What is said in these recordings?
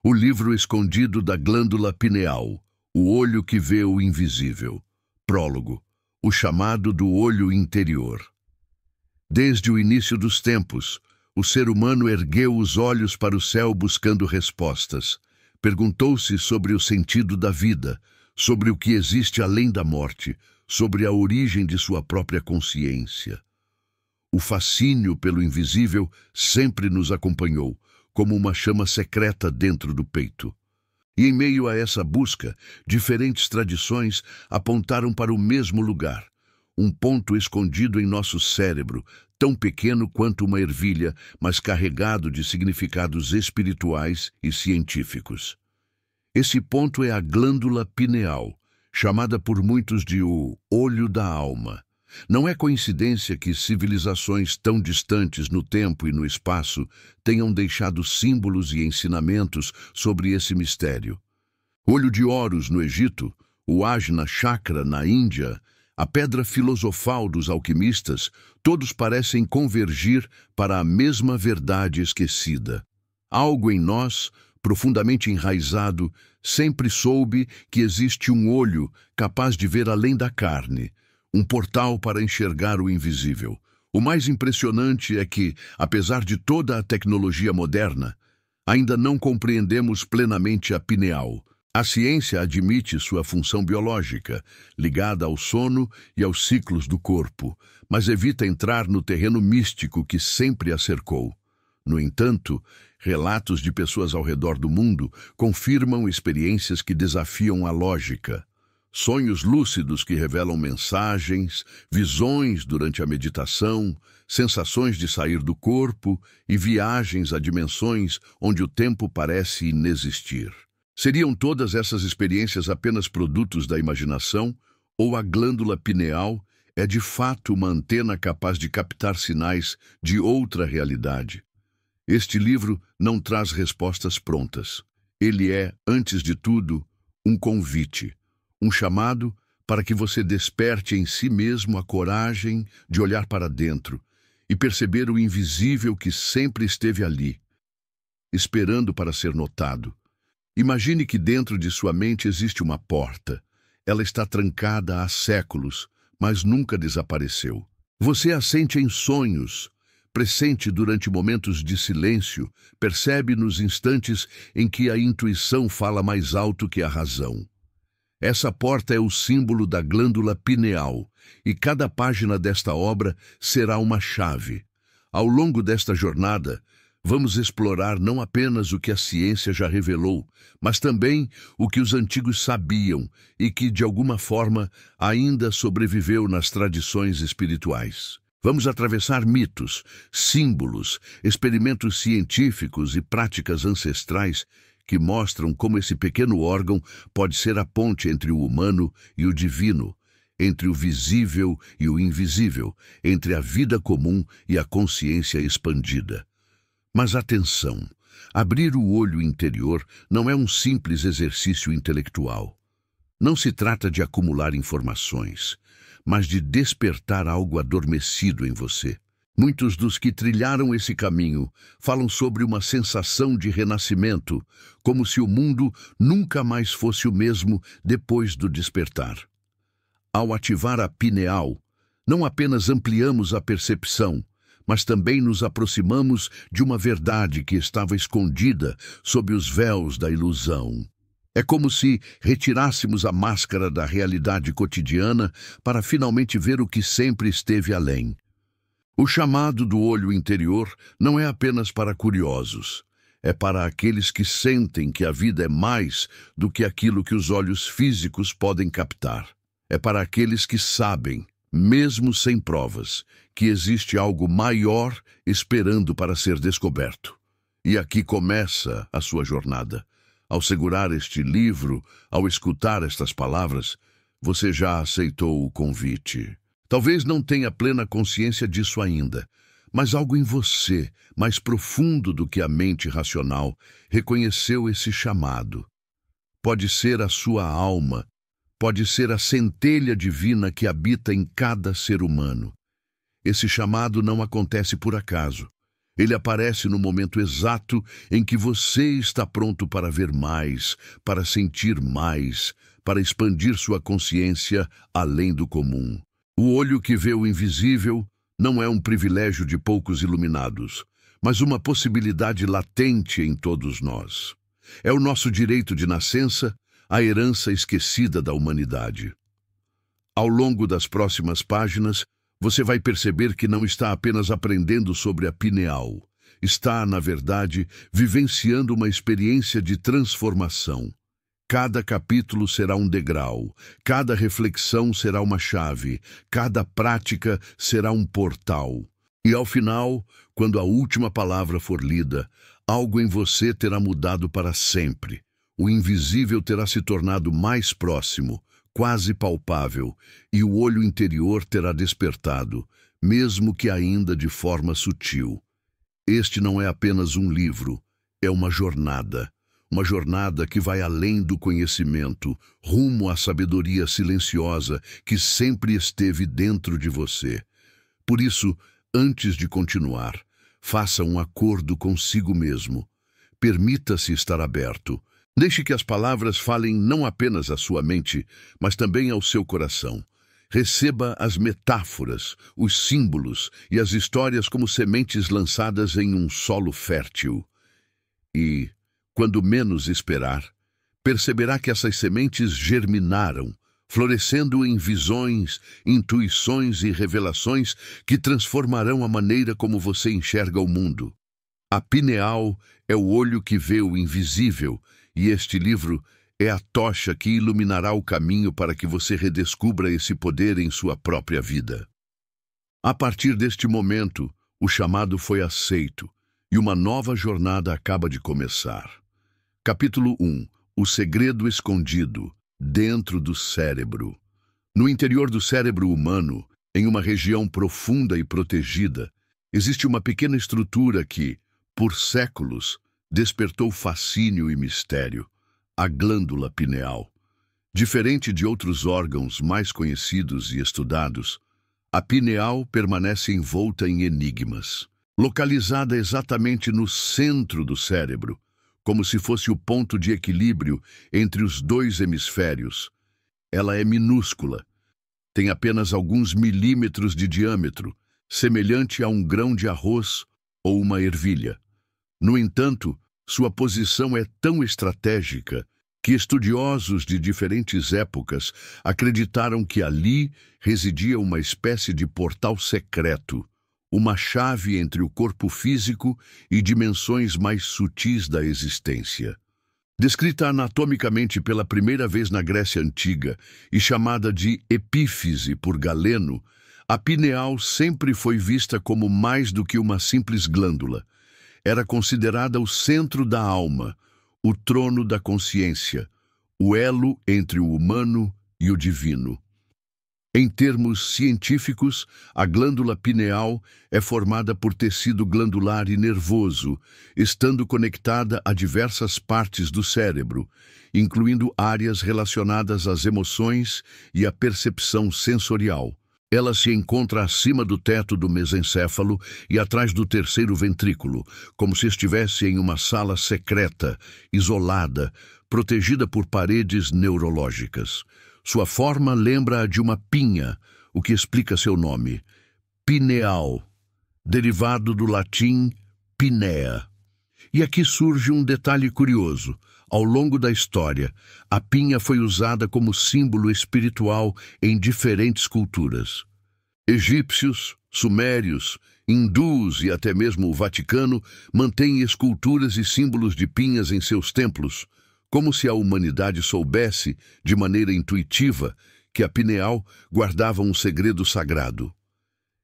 O livro escondido da glândula pineal, o olho que vê o invisível. Prólogo. O chamado do olho interior. Desde o início dos tempos, o ser humano ergueu os olhos para o céu buscando respostas. Perguntou-se sobre o sentido da vida, sobre o que existe além da morte, sobre a origem de sua própria consciência. O fascínio pelo invisível sempre nos acompanhou, como uma chama secreta dentro do peito. E em meio a essa busca, diferentes tradições apontaram para o mesmo lugar, um ponto escondido em nosso cérebro, tão pequeno quanto uma ervilha, mas carregado de significados espirituais e científicos. Esse ponto é a glândula pineal, chamada por muitos de o olho da alma. Não é coincidência que civilizações tão distantes no tempo e no espaço tenham deixado símbolos e ensinamentos sobre esse mistério. Olho de Horus no Egito, o Ajna Chakra na Índia, a pedra filosofal dos alquimistas, todos parecem convergir para a mesma verdade esquecida. Algo em nós, profundamente enraizado, sempre soube que existe um olho capaz de ver além da carne, um portal para enxergar o invisível. O mais impressionante é que, apesar de toda a tecnologia moderna, ainda não compreendemos plenamente a pineal. A ciência admite sua função biológica, ligada ao sono e aos ciclos do corpo, mas evita entrar no terreno místico que sempre a cercou. No entanto, relatos de pessoas ao redor do mundo confirmam experiências que desafiam a lógica. Sonhos lúcidos que revelam mensagens, visões durante a meditação, sensações de sair do corpo e viagens a dimensões onde o tempo parece inexistir. Seriam todas essas experiências apenas produtos da imaginação, ou a glândula pineal é de fato uma antena capaz de captar sinais de outra realidade? Este livro não traz respostas prontas. Ele é, antes de tudo, um convite, um chamado para que você desperte em si mesmo a coragem de olhar para dentro e perceber o invisível que sempre esteve ali, esperando para ser notado. Imagine que dentro de sua mente existe uma porta. Ela está trancada há séculos, mas nunca desapareceu. Você a sente em sonhos, pressente durante momentos de silêncio, percebe nos instantes em que a intuição fala mais alto que a razão. Essa porta é o símbolo da glândula pineal, e cada página desta obra será uma chave. Ao longo desta jornada, vamos explorar não apenas o que a ciência já revelou, mas também o que os antigos sabiam e que, de alguma forma, ainda sobreviveu nas tradições espirituais. Vamos atravessar mitos, símbolos, experimentos científicos e práticas ancestrais que mostram como esse pequeno órgão pode ser a ponte entre o humano e o divino, entre o visível e o invisível, entre a vida comum e a consciência expandida. Mas atenção, abrir o olho interior não é um simples exercício intelectual. Não se trata de acumular informações, mas de despertar algo adormecido em você. Muitos dos que trilharam esse caminho falam sobre uma sensação de renascimento, como se o mundo nunca mais fosse o mesmo depois do despertar. Ao ativar a pineal, não apenas ampliamos a percepção, mas também nos aproximamos de uma verdade que estava escondida sob os véus da ilusão. É como se retirássemos a máscara da realidade cotidiana para finalmente ver o que sempre esteve além. O chamado do olho interior não é apenas para curiosos, é para aqueles que sentem que a vida é mais do que aquilo que os olhos físicos podem captar. É para aqueles que sabem, mesmo sem provas, que existe algo maior esperando para ser descoberto. E aqui começa a sua jornada. Ao segurar este livro, ao escutar estas palavras, você já aceitou o convite. Talvez não tenha plena consciência disso ainda, mas algo em você, mais profundo do que a mente racional, reconheceu esse chamado. Pode ser a sua alma, pode ser a centelha divina que habita em cada ser humano. Esse chamado não acontece por acaso. Ele aparece no momento exato em que você está pronto para ver mais, para sentir mais, para expandir sua consciência além do comum. O olho que vê o invisível não é um privilégio de poucos iluminados, mas uma possibilidade latente em todos nós. É o nosso direito de nascença, a herança esquecida da humanidade. Ao longo das próximas páginas, você vai perceber que não está apenas aprendendo sobre a pineal. Está, na verdade, vivenciando uma experiência de transformação. Cada capítulo será um degrau, cada reflexão será uma chave, cada prática será um portal. E ao final, quando a última palavra for lida, algo em você terá mudado para sempre. O invisível terá se tornado mais próximo, quase palpável, e o olho interior terá despertado, mesmo que ainda de forma sutil. Este não é apenas um livro, é uma jornada que vai além do conhecimento, rumo à sabedoria silenciosa que sempre esteve dentro de você. Por isso, antes de continuar, faça um acordo consigo mesmo. Permita-se estar aberto. Deixe que as palavras falem não apenas à sua mente, mas também ao seu coração. Receba as metáforas, os símbolos e as histórias como sementes lançadas em um solo fértil. E, quando menos esperar, perceberá que essas sementes germinaram, florescendo em visões, intuições e revelações que transformarão a maneira como você enxerga o mundo. A pineal é o olho que vê o invisível, e este livro é a tocha que iluminará o caminho para que você redescubra esse poder em sua própria vida. A partir deste momento, o chamado foi aceito, e uma nova jornada acaba de começar. Capítulo 1. O segredo escondido, dentro do cérebro. No interior do cérebro humano, em uma região profunda e protegida, existe uma pequena estrutura que, por séculos, despertou fascínio e mistério, a glândula pineal. Diferente de outros órgãos mais conhecidos e estudados, a pineal permanece envolta em enigmas. Localizada exatamente no centro do cérebro, como se fosse o ponto de equilíbrio entre os dois hemisférios. Ela é minúscula, tem apenas alguns milímetros de diâmetro, semelhante a um grão de arroz ou uma ervilha. No entanto, sua posição é tão estratégica que estudiosos de diferentes épocas acreditaram que ali residia uma espécie de portal secreto, uma chave entre o corpo físico e dimensões mais sutis da existência. Descrita anatomicamente pela primeira vez na Grécia Antiga e chamada de epífise por Galeno, a pineal sempre foi vista como mais do que uma simples glândula. Era considerada o centro da alma, o trono da consciência, o elo entre o humano e o divino. Em termos científicos, a glândula pineal é formada por tecido glandular e nervoso, estando conectada a diversas partes do cérebro, incluindo áreas relacionadas às emoções e à percepção sensorial. Ela se encontra acima do teto do mesencéfalo e atrás do terceiro ventrículo, como se estivesse em uma sala secreta, isolada, protegida por paredes neurológicas. Sua forma lembra a de uma pinha, o que explica seu nome. Pineal, derivado do latim pinea. E aqui surge um detalhe curioso. Ao longo da história, a pinha foi usada como símbolo espiritual em diferentes culturas. Egípcios, sumérios, hindus e até mesmo o Vaticano mantêm esculturas e símbolos de pinhas em seus templos, como se a humanidade soubesse, de maneira intuitiva, que a pineal guardava um segredo sagrado.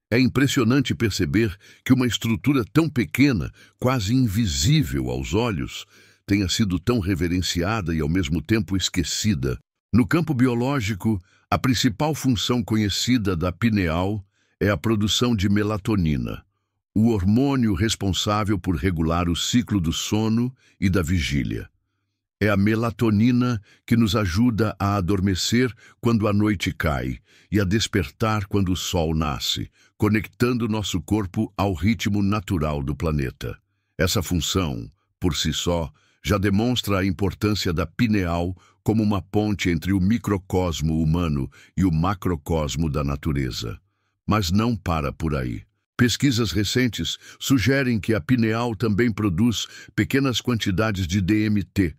É impressionante perceber que uma estrutura tão pequena, quase invisível aos olhos, tenha sido tão reverenciada e ao mesmo tempo esquecida. No campo biológico, a principal função conhecida da pineal é a produção de melatonina, o hormônio responsável por regular o ciclo do sono e da vigília. É a melatonina que nos ajuda a adormecer quando a noite cai e a despertar quando o sol nasce, conectando nosso corpo ao ritmo natural do planeta. Essa função, por si só, já demonstra a importância da pineal como uma ponte entre o microcosmo humano e o macrocosmo da natureza. Mas não para por aí. Pesquisas recentes sugerem que a pineal também produz pequenas quantidades de DMT,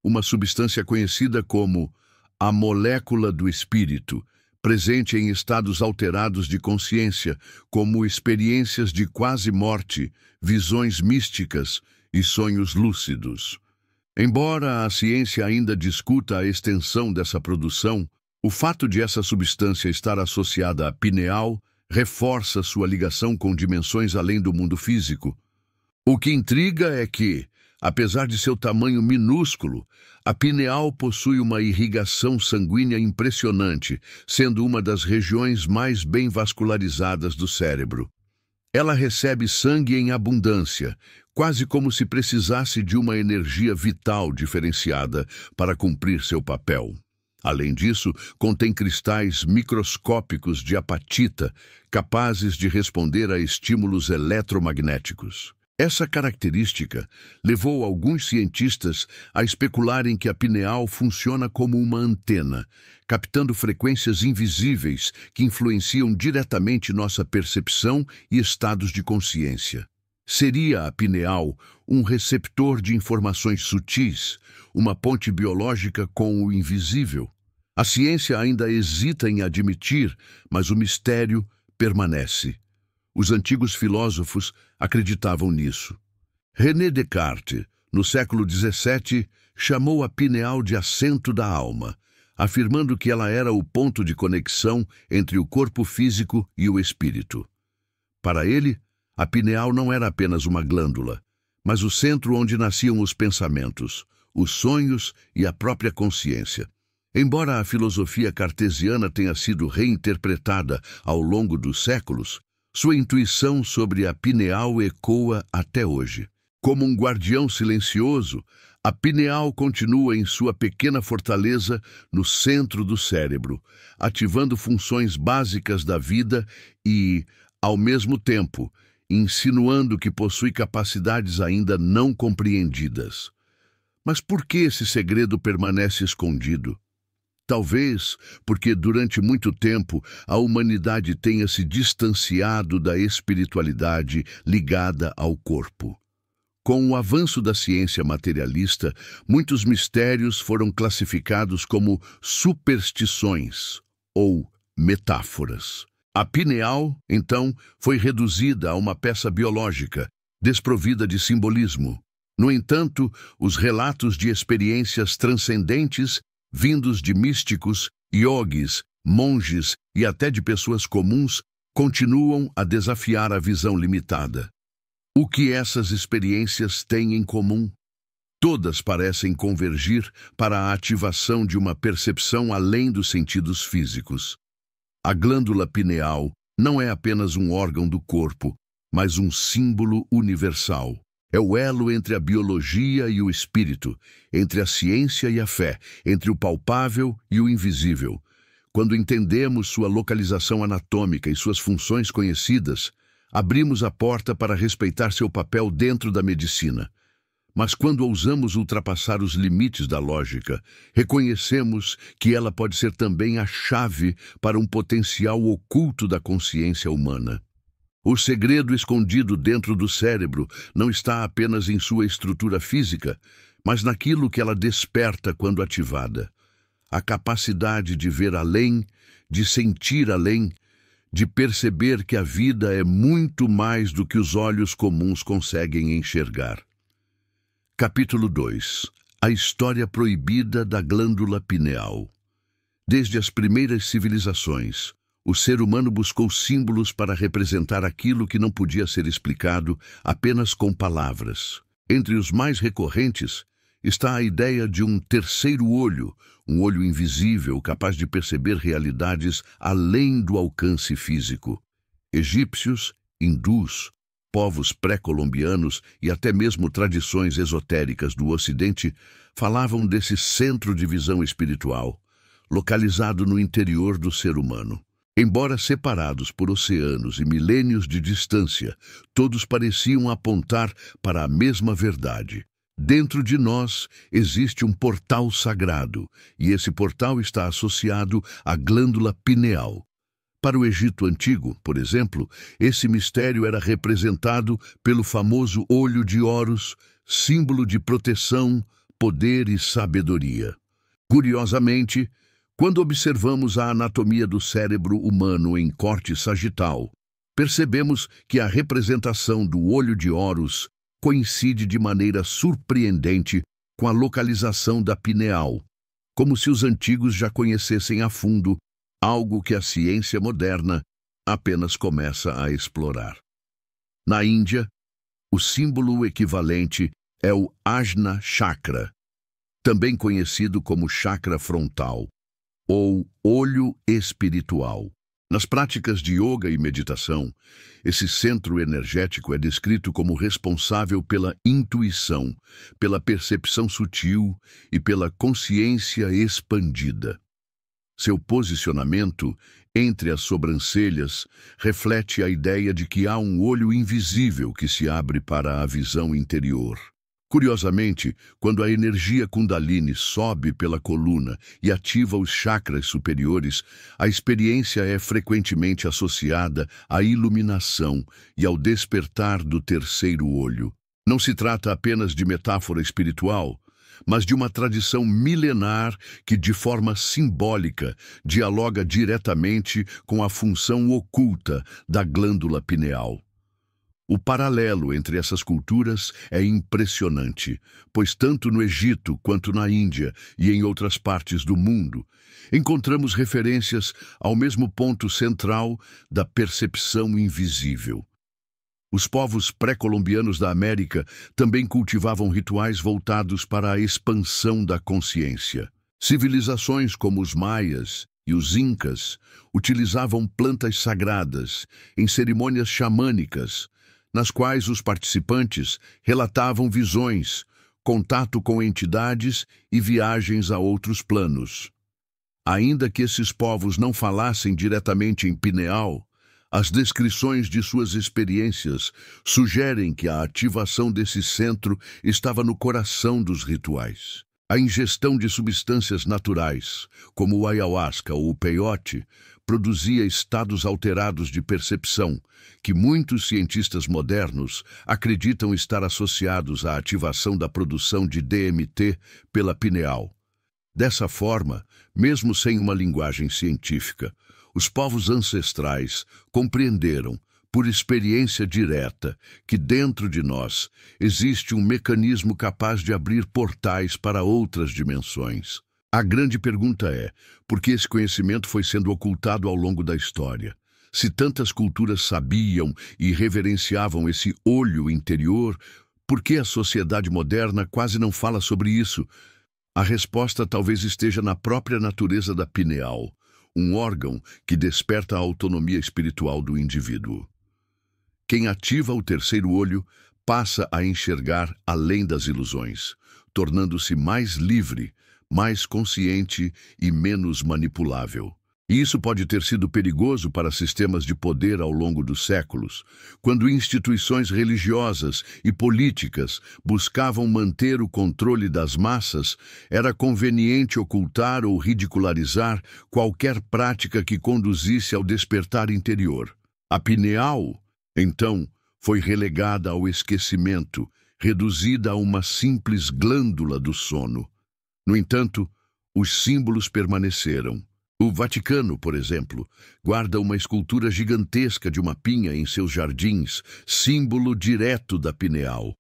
uma substância conhecida como a molécula do espírito, presente em estados alterados de consciência, como experiências de quase morte, visões místicas e sonhos lúcidos. Embora a ciência ainda discuta a extensão dessa produção, o fato de essa substância estar associada à pineal reforça sua ligação com dimensões além do mundo físico. O que intriga é que, apesar de seu tamanho minúsculo, a pineal possui uma irrigação sanguínea impressionante, sendo uma das regiões mais bem vascularizadas do cérebro. Ela recebe sangue em abundância, quase como se precisasse de uma energia vital diferenciada para cumprir seu papel. Além disso, contém cristais microscópicos de apatita, capazes de responder a estímulos eletromagnéticos. Essa característica levou alguns cientistas a especularem que a pineal funciona como uma antena, captando frequências invisíveis que influenciam diretamente nossa percepção e estados de consciência. Seria a pineal um receptor de informações sutis, uma ponte biológica com o invisível? A ciência ainda hesita em admitir, mas o mistério permanece. Os antigos filósofos acreditavam nisso. René Descartes, no século XVII, chamou a pineal de assento da alma, afirmando que ela era o ponto de conexão entre o corpo físico e o espírito. Para ele, a pineal não era apenas uma glândula, mas o centro onde nasciam os pensamentos, os sonhos e a própria consciência. Embora a filosofia cartesiana tenha sido reinterpretada ao longo dos séculos, sua intuição sobre a pineal ecoa até hoje. Como um guardião silencioso, a pineal continua em sua pequena fortaleza no centro do cérebro, ativando funções básicas da vida e, ao mesmo tempo, insinuando que possui capacidades ainda não compreendidas. Mas por que esse segredo permanece escondido? Talvez porque durante muito tempo a humanidade tenha se distanciado da espiritualidade ligada ao corpo. Com o avanço da ciência materialista, muitos mistérios foram classificados como superstições ou metáforas. A pineal, então, foi reduzida a uma peça biológica, desprovida de simbolismo. No entanto, os relatos de experiências transcendentes vindos de místicos, iogues, monges e até de pessoas comuns, continuam a desafiar a visão limitada. O que essas experiências têm em comum? Todas parecem convergir para a ativação de uma percepção além dos sentidos físicos. A glândula pineal não é apenas um órgão do corpo, mas um símbolo universal. É o elo entre a biologia e o espírito, entre a ciência e a fé, entre o palpável e o invisível. Quando entendemos sua localização anatômica e suas funções conhecidas, abrimos a porta para respeitar seu papel dentro da medicina. Mas quando ousamos ultrapassar os limites da lógica, reconhecemos que ela pode ser também a chave para um potencial oculto da consciência humana. O segredo escondido dentro do cérebro não está apenas em sua estrutura física, mas naquilo que ela desperta quando ativada. A capacidade de ver além, de sentir além, de perceber que a vida é muito mais do que os olhos comuns conseguem enxergar. Capítulo 2. A história proibida da glândula pineal. Desde as primeiras civilizações, o ser humano buscou símbolos para representar aquilo que não podia ser explicado apenas com palavras. Entre os mais recorrentes está a ideia de um terceiro olho, um olho invisível capaz de perceber realidades além do alcance físico. Egípcios, hindus, povos pré-colombianos e até mesmo tradições esotéricas do Ocidente falavam desse centro de visão espiritual, localizado no interior do ser humano. Embora separados por oceanos e milênios de distância, todos pareciam apontar para a mesma verdade. Dentro de nós existe um portal sagrado, e esse portal está associado à glândula pineal. Para o Egito Antigo, por exemplo, esse mistério era representado pelo famoso olho de Horus, símbolo de proteção, poder e sabedoria. Curiosamente, quando observamos a anatomia do cérebro humano em corte sagital, percebemos que a representação do olho de Horus coincide de maneira surpreendente com a localização da pineal, como se os antigos já conhecessem a fundo algo que a ciência moderna apenas começa a explorar. Na Índia, o símbolo equivalente é o Ajna Chakra, também conhecido como chakra frontal, ou olho espiritual. Nas práticas de yoga e meditação, esse centro energético é descrito como responsável pela intuição, pela percepção sutil e pela consciência expandida. Seu posicionamento entre as sobrancelhas reflete a ideia de que há um olho invisível que se abre para a visão interior. Curiosamente, quando a energia Kundalini sobe pela coluna e ativa os chakras superiores, a experiência é frequentemente associada à iluminação e ao despertar do terceiro olho. Não se trata apenas de metáfora espiritual, mas de uma tradição milenar que, de forma simbólica, dialoga diretamente com a função oculta da glândula pineal. O paralelo entre essas culturas é impressionante, pois tanto no Egito quanto na Índia e em outras partes do mundo, encontramos referências ao mesmo ponto central da percepção invisível. Os povos pré-colombianos da América também cultivavam rituais voltados para a expansão da consciência. Civilizações como os maias e os incas utilizavam plantas sagradas em cerimônias xamânicas, nas quais os participantes relatavam visões, contato com entidades e viagens a outros planos. Ainda que esses povos não falassem diretamente em pineal, as descrições de suas experiências sugerem que a ativação desse centro estava no coração dos rituais. A ingestão de substâncias naturais, como o ayahuasca ou o peyote, produzia estados alterados de percepção, que muitos cientistas modernos acreditam estar associados à ativação da produção de DMT pela pineal. Dessa forma, mesmo sem uma linguagem científica, os povos ancestrais compreenderam, por experiência direta, que dentro de nós existe um mecanismo capaz de abrir portais para outras dimensões. A grande pergunta é, por que esse conhecimento foi sendo ocultado ao longo da história? Se tantas culturas sabiam e reverenciavam esse olho interior, por que a sociedade moderna quase não fala sobre isso? A resposta talvez esteja na própria natureza da pineal, um órgão que desperta a autonomia espiritual do indivíduo. Quem ativa o terceiro olho passa a enxergar além das ilusões, tornando-se mais livre, mais consciente e menos manipulável. E isso pode ter sido perigoso para sistemas de poder ao longo dos séculos, quando instituições religiosas e políticas buscavam manter o controle das massas, era conveniente ocultar ou ridicularizar qualquer prática que conduzisse ao despertar interior. A pineal, então, foi relegada ao esquecimento, reduzida a uma simples glândula do sono. No entanto, os símbolos permaneceram. O Vaticano, por exemplo, guarda uma escultura gigantesca de uma pinha em seus jardins, símbolo direto da pineal.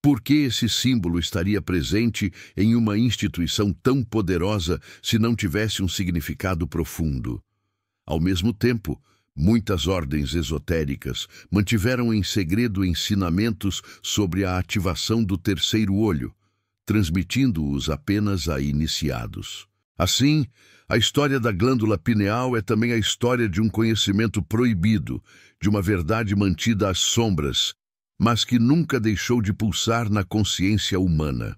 Por que esse símbolo estaria presente em uma instituição tão poderosa se não tivesse um significado profundo? Ao mesmo tempo, muitas ordens esotéricas mantiveram em segredo ensinamentos sobre a ativação do terceiro olho, transmitindo-os apenas a iniciados. Assim, a história da glândula pineal é também a história de um conhecimento proibido, de uma verdade mantida às sombras, mas que nunca deixou de pulsar na consciência humana.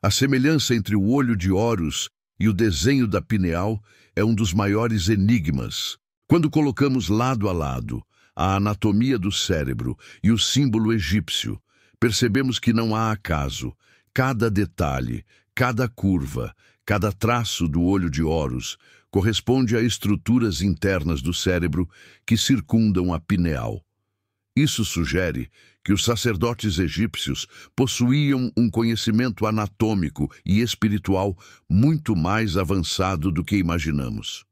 A semelhança entre o olho de Horus e o desenho da pineal é um dos maiores enigmas. Quando colocamos lado a lado a anatomia do cérebro e o símbolo egípcio, percebemos que não há acaso. Cada detalhe, cada curva, cada traço do olho de Horus corresponde a estruturas internas do cérebro que circundam a pineal. Isso sugere que os sacerdotes egípcios possuíam um conhecimento anatômico e espiritual muito mais avançado do que imaginamos.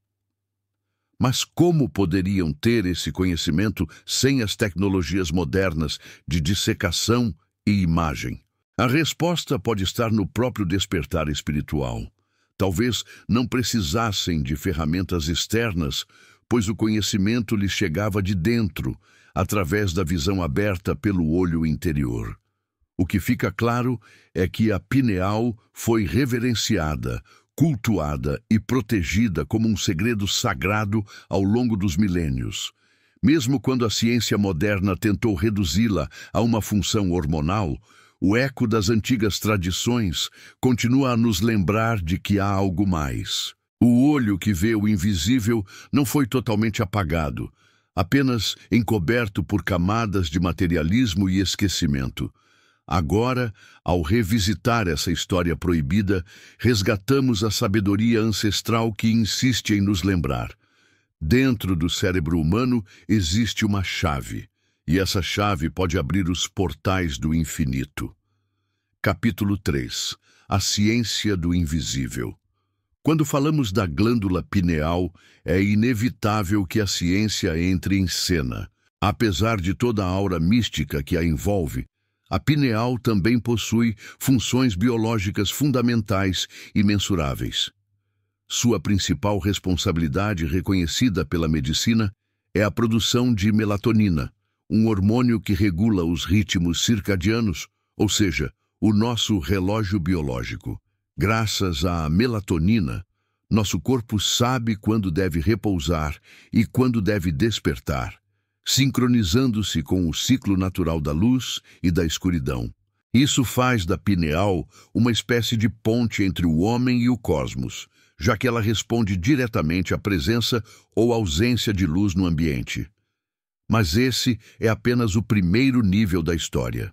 Mas como poderiam ter esse conhecimento sem as tecnologias modernas de dissecação e imagem? A resposta pode estar no próprio despertar espiritual. Talvez não precisassem de ferramentas externas, pois o conhecimento lhes chegava de dentro, através da visão aberta pelo olho interior. O que fica claro é que a pineal foi reverenciada, cultuada e protegida como um segredo sagrado ao longo dos milênios. Mesmo quando a ciência moderna tentou reduzi-la a uma função hormonal, o eco das antigas tradições continua a nos lembrar de que há algo mais. O olho que vê o invisível não foi totalmente apagado, apenas encoberto por camadas de materialismo e esquecimento. Agora, ao revisitar essa história proibida, resgatamos a sabedoria ancestral que insiste em nos lembrar. Dentro do cérebro humano existe uma chave, e essa chave pode abrir os portais do infinito. Capítulo 3. A ciência do invisível. Quando falamos da glândula pineal, é inevitável que a ciência entre em cena. Apesar de toda a aura mística que a envolve, a pineal também possui funções biológicas fundamentais e mensuráveis. Sua principal responsabilidade, reconhecida pela medicina, é a produção de melatonina, um hormônio que regula os ritmos circadianos, ou seja, o nosso relógio biológico. Graças à melatonina, nosso corpo sabe quando deve repousar e quando deve despertar, sincronizando-se com o ciclo natural da luz e da escuridão. Isso faz da pineal uma espécie de ponte entre o homem e o cosmos, já que ela responde diretamente à presença ou ausência de luz no ambiente. Mas esse é apenas o primeiro nível da história.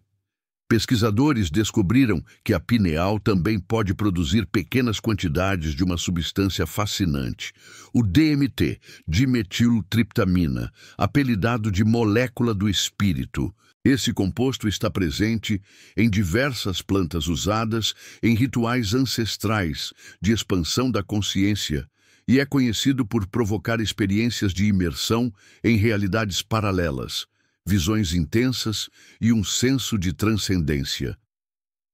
Pesquisadores descobriram que a pineal também pode produzir pequenas quantidades de uma substância fascinante, o DMT, dimetiltriptamina, apelidado de molécula do espírito. Esse composto está presente em diversas plantas usadas em rituais ancestrais de expansão da consciência e é conhecido por provocar experiências de imersão em realidades paralelas, visões intensas e um senso de transcendência.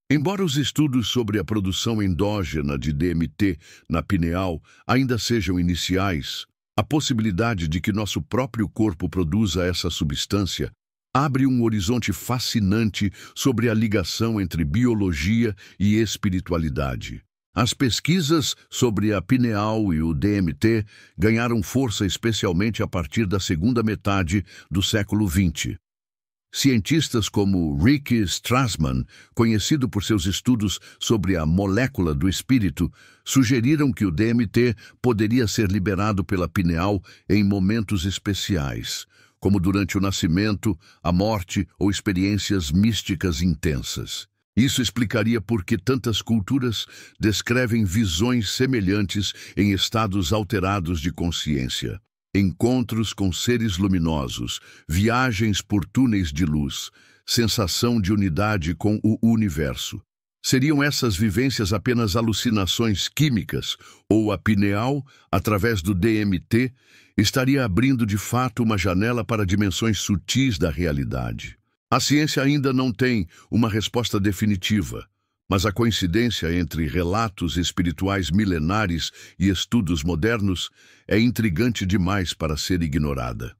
Embora os estudos sobre a produção endógena de DMT na pineal ainda sejam iniciais, a possibilidade de que nosso próprio corpo produza essa substância abre um horizonte fascinante sobre a ligação entre biologia e espiritualidade. As pesquisas sobre a pineal e o DMT ganharam força especialmente a partir da segunda metade do século XX. Cientistas como Rick Strassman, conhecido por seus estudos sobre a molécula do espírito, sugeriram que o DMT poderia ser liberado pela pineal em momentos especiais, como durante o nascimento, a morte ou experiências místicas intensas. Isso explicaria por que tantas culturas descrevem visões semelhantes em estados alterados de consciência. Encontros com seres luminosos, viagens por túneis de luz, sensação de unidade com o universo. Seriam essas vivências apenas alucinações químicas ou a pineal, através do DMT, estaria abrindo de fato uma janela para dimensões sutis da realidade? A ciência ainda não tem uma resposta definitiva, mas a coincidência entre relatos espirituais milenares e estudos modernos é intrigante demais para ser ignorada.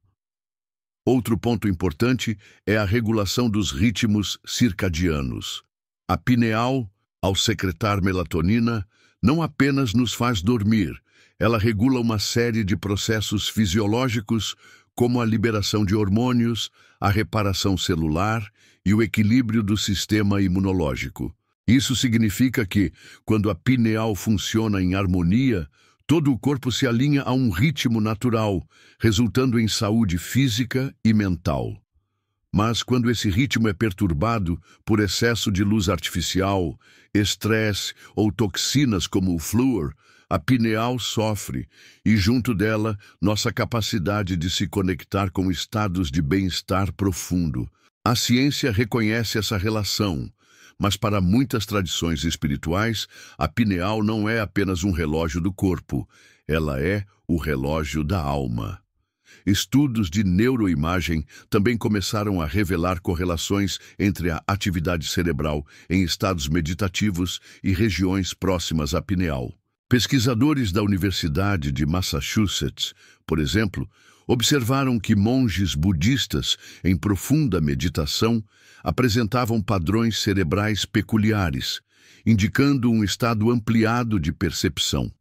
Outro ponto importante é a regulação dos ritmos circadianos. A pineal, ao secretar melatonina, não apenas nos faz dormir, ela regula uma série de processos fisiológicos como a liberação de hormônios, a reparação celular e o equilíbrio do sistema imunológico. Isso significa que, quando a pineal funciona em harmonia, todo o corpo se alinha a um ritmo natural, resultando em saúde física e mental. Mas quando esse ritmo é perturbado por excesso de luz artificial, estresse ou toxinas como o flúor, a pineal sofre e, junto dela, nossa capacidade de se conectar com estados de bem-estar profundo. A ciência reconhece essa relação, mas para muitas tradições espirituais, a pineal não é apenas um relógio do corpo, ela é o relógio da alma. Estudos de neuroimagem também começaram a revelar correlações entre a atividade cerebral em estados meditativos e regiões próximas à pineal. Pesquisadores da Universidade de Massachusetts, por exemplo, observaram que monges budistas em profunda meditação apresentavam padrões cerebrais peculiares, indicando um estado ampliado de percepção.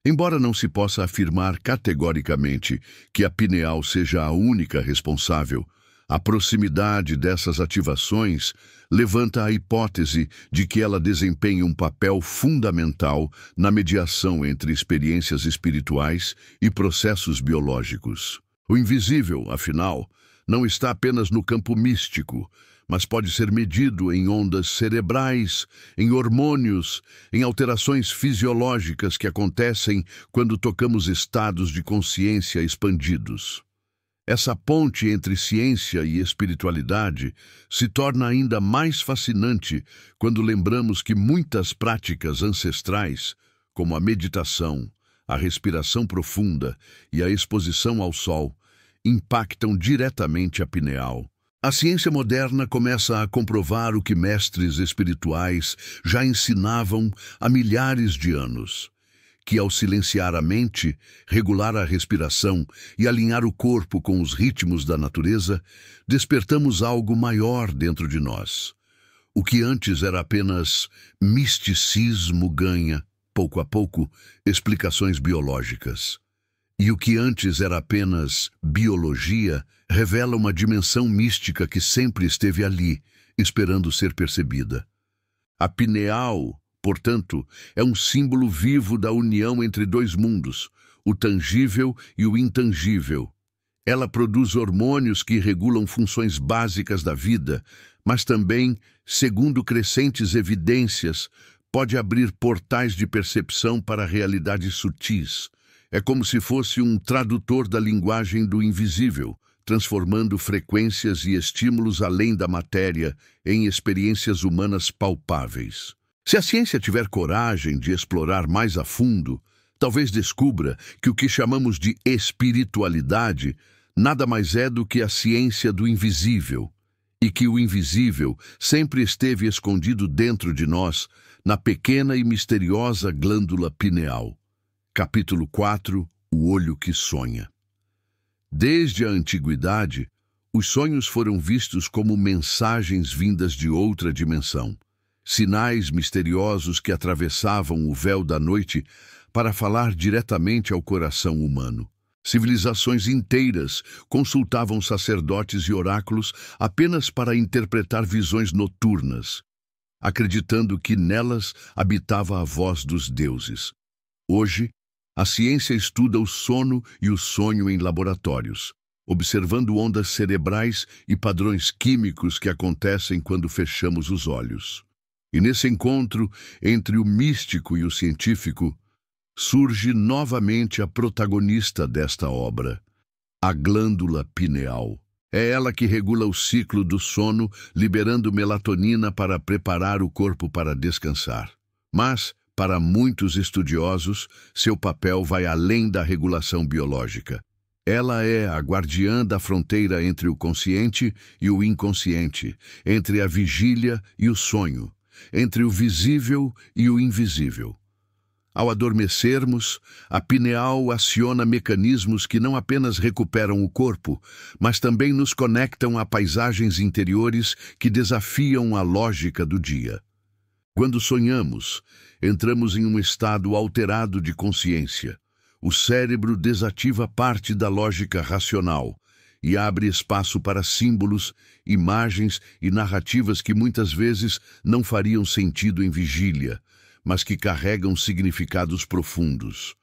Embora não se possa afirmar categoricamente que a pineal seja a única responsável, a proximidade dessas ativações levanta a hipótese de que ela desempenha um papel fundamental na mediação entre experiências espirituais e processos biológicos. O invisível, afinal, não está apenas no campo místico, mas pode ser medido em ondas cerebrais, em hormônios, em alterações fisiológicas que acontecem quando tocamos estados de consciência expandidos. Essa ponte entre ciência e espiritualidade se torna ainda mais fascinante quando lembramos que muitas práticas ancestrais, como a meditação, a respiração profunda e a exposição ao sol, impactam diretamente a pineal. A ciência moderna começa a comprovar o que mestres espirituais já ensinavam há milhares de anos, que ao silenciar a mente, regular a respiração e alinhar o corpo com os ritmos da natureza, despertamos algo maior dentro de nós. O que antes era apenas misticismo ganha, pouco a pouco, explicações biológicas. E o que antes era apenas biologia revela uma dimensão mística que sempre esteve ali, esperando ser percebida. A pineal, portanto, é um símbolo vivo da união entre dois mundos, o tangível e o intangível. Ela produz hormônios que regulam funções básicas da vida, mas também, segundo crescentes evidências, pode abrir portais de percepção para realidades sutis. É como se fosse um tradutor da linguagem do invisível, transformando frequências e estímulos além da matéria em experiências humanas palpáveis. Se a ciência tiver coragem de explorar mais a fundo, talvez descubra que o que chamamos de espiritualidade nada mais é do que a ciência do invisível, e que o invisível sempre esteve escondido dentro de nós, na pequena e misteriosa glândula pineal. Capítulo 4 – O olho que sonha. Desde a antiguidade, os sonhos foram vistos como mensagens vindas de outra dimensão, sinais misteriosos que atravessavam o véu da noite para falar diretamente ao coração humano. Civilizações inteiras consultavam sacerdotes e oráculos apenas para interpretar visões noturnas, acreditando que nelas habitava a voz dos deuses. Hoje, a ciência estuda o sono e o sonho em laboratórios, observando ondas cerebrais e padrões químicos que acontecem quando fechamos os olhos. E nesse encontro entre o místico e o científico, surge novamente a protagonista desta obra, a glândula pineal. É ela que regula o ciclo do sono, liberando melatonina para preparar o corpo para descansar. Mas, para muitos estudiosos, seu papel vai além da regulação biológica. Ela é a guardiã da fronteira entre o consciente e o inconsciente, entre a vigília e o sonho, entre o visível e o invisível. Ao adormecermos, a pineal aciona mecanismos que não apenas recuperam o corpo, mas também nos conectam a paisagens interiores que desafiam a lógica do dia. Quando sonhamos, entramos em um estado alterado de consciência. O cérebro desativa parte da lógica racional e abre espaço para símbolos, imagens e narrativas que muitas vezes não fariam sentido em vigília, mas que carregam significados profundos.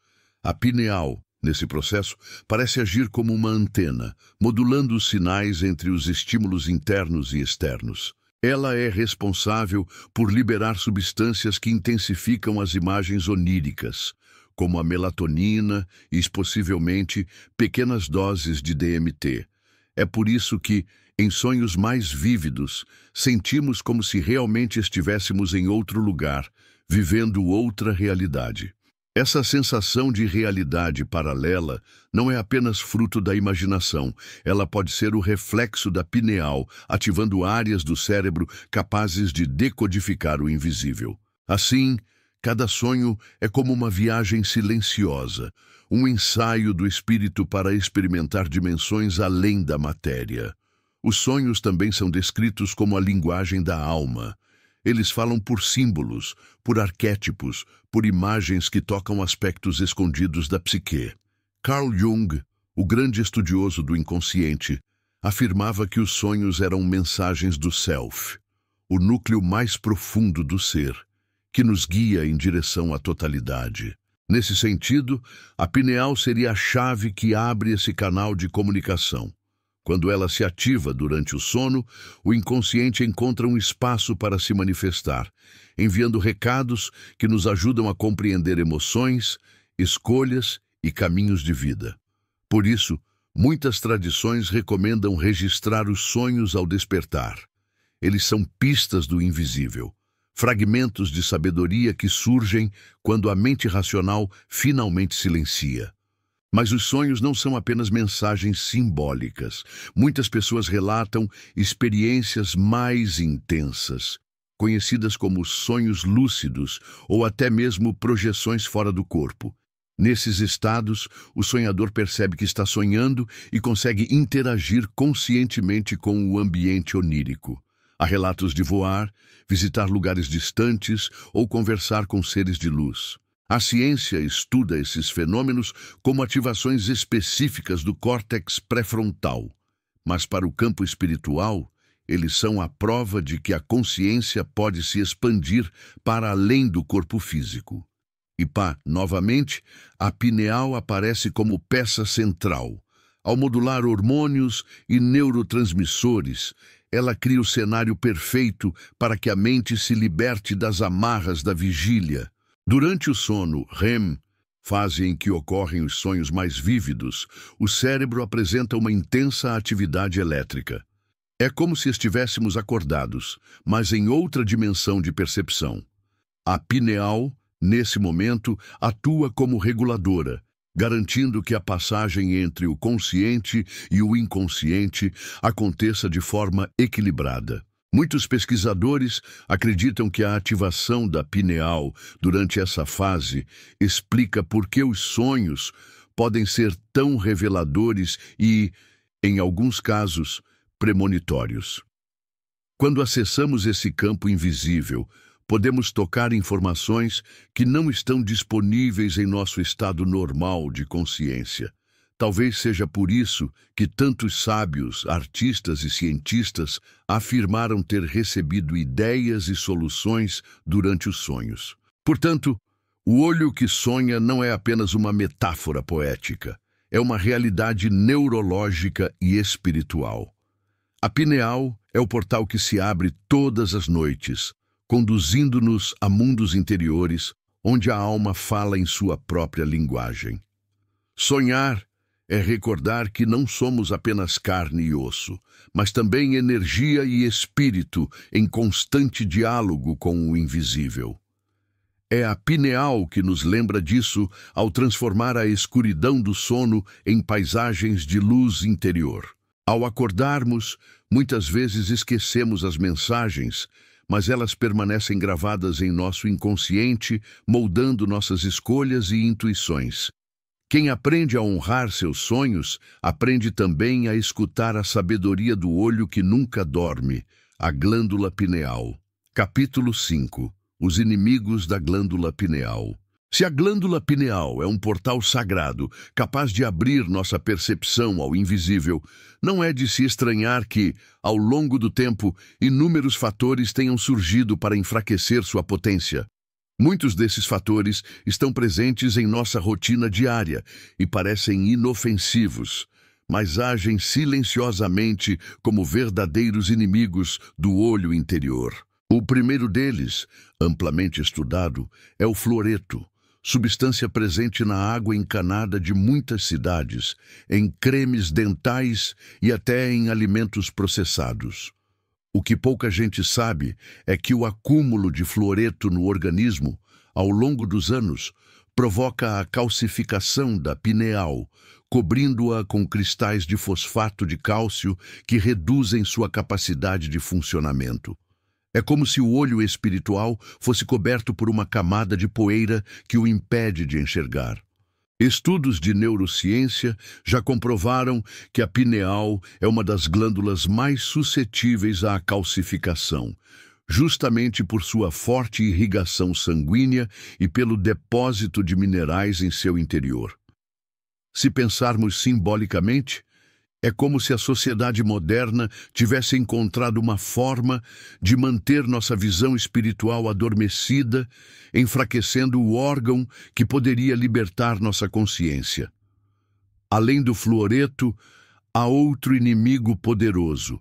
A pineal, nesse processo, parece agir como uma antena, modulando os sinais entre os estímulos internos e externos. Ela é responsável por liberar substâncias que intensificam as imagens oníricas, como a melatonina e, possivelmente, pequenas doses de DMT. É por isso que, em sonhos mais vívidos, sentimos como se realmente estivéssemos em outro lugar, vivendo outra realidade. Essa sensação de realidade paralela não é apenas fruto da imaginação, ela pode ser o reflexo da pineal, ativando áreas do cérebro capazes de decodificar o invisível. Assim, cada sonho é como uma viagem silenciosa, um ensaio do espírito para experimentar dimensões além da matéria. Os sonhos também são descritos como a linguagem da alma. Eles falam por símbolos, por arquétipos, por imagens que tocam aspectos escondidos da psique. Carl Jung, o grande estudioso do inconsciente, afirmava que os sonhos eram mensagens do self, o núcleo mais profundo do ser, que nos guia em direção à totalidade. Nesse sentido, a pineal seria a chave que abre esse canal de comunicação. Quando ela se ativa durante o sono, o inconsciente encontra um espaço para se manifestar, enviando recados que nos ajudam a compreender emoções, escolhas e caminhos de vida. Por isso, muitas tradições recomendam registrar os sonhos ao despertar. Eles são pistas do invisível, fragmentos de sabedoria que surgem quando a mente racional finalmente silencia. Mas os sonhos não são apenas mensagens simbólicas. Muitas pessoas relatam experiências mais intensas, conhecidas como sonhos lúcidos ou até mesmo projeções fora do corpo. Nesses estados, o sonhador percebe que está sonhando e consegue interagir conscientemente com o ambiente onírico. Há relatos de voar, visitar lugares distantes ou conversar com seres de luz. A ciência estuda esses fenômenos como ativações específicas do córtex pré-frontal, mas para o campo espiritual, eles são a prova de que a consciência pode se expandir para além do corpo físico. E novamente, a pineal aparece como peça central. Ao modular hormônios e neurotransmissores, ela cria o cenário perfeito para que a mente se liberte das amarras da vigília. Durante o sono REM, fase em que ocorrem os sonhos mais vívidos, o cérebro apresenta uma intensa atividade elétrica. É como se estivéssemos acordados, mas em outra dimensão de percepção. A pineal, nesse momento, atua como reguladora, garantindo que a passagem entre o consciente e o inconsciente aconteça de forma equilibrada. Muitos pesquisadores acreditam que a ativação da pineal durante essa fase explica por que os sonhos podem ser tão reveladores e, em alguns casos, premonitórios. Quando acessamos esse campo invisível, podemos tocar informações que não estão disponíveis em nosso estado normal de consciência. Talvez seja por isso que tantos sábios, artistas e cientistas afirmaram ter recebido ideias e soluções durante os sonhos. Portanto, o olho que sonha não é apenas uma metáfora poética, é uma realidade neurológica e espiritual. A pineal é o portal que se abre todas as noites, conduzindo-nos a mundos interiores, onde a alma fala em sua própria linguagem. Sonhar é recordar que não somos apenas carne e osso, mas também energia e espírito em constante diálogo com o invisível. É a pineal que nos lembra disso ao transformar a escuridão do sono em paisagens de luz interior. Ao acordarmos, muitas vezes esquecemos as mensagens, mas elas permanecem gravadas em nosso inconsciente, moldando nossas escolhas e intuições. Quem aprende a honrar seus sonhos, aprende também a escutar a sabedoria do olho que nunca dorme, a glândula pineal. Capítulo 5. Os inimigos da glândula pineal. Se a glândula pineal é um portal sagrado, capaz de abrir nossa percepção ao invisível, não é de se estranhar que, ao longo do tempo, inúmeros fatores tenham surgido para enfraquecer sua potência. Muitos desses fatores estão presentes em nossa rotina diária e parecem inofensivos, mas agem silenciosamente como verdadeiros inimigos do olho interior. O primeiro deles, amplamente estudado, é o fluoreto, substância presente na água encanada de muitas cidades, em cremes dentais e até em alimentos processados. O que pouca gente sabe é que o acúmulo de fluoreto no organismo, ao longo dos anos, provoca a calcificação da pineal, cobrindo-a com cristais de fosfato de cálcio que reduzem sua capacidade de funcionamento. É como se o olho espiritual fosse coberto por uma camada de poeira que o impede de enxergar. Estudos de neurociência já comprovaram que a pineal é uma das glândulas mais suscetíveis à calcificação, justamente por sua forte irrigação sanguínea e pelo depósito de minerais em seu interior. Se pensarmos simbolicamente, é como se a sociedade moderna tivesse encontrado uma forma de manter nossa visão espiritual adormecida, enfraquecendo o órgão que poderia libertar nossa consciência. Além do fluoreto, há outro inimigo poderoso: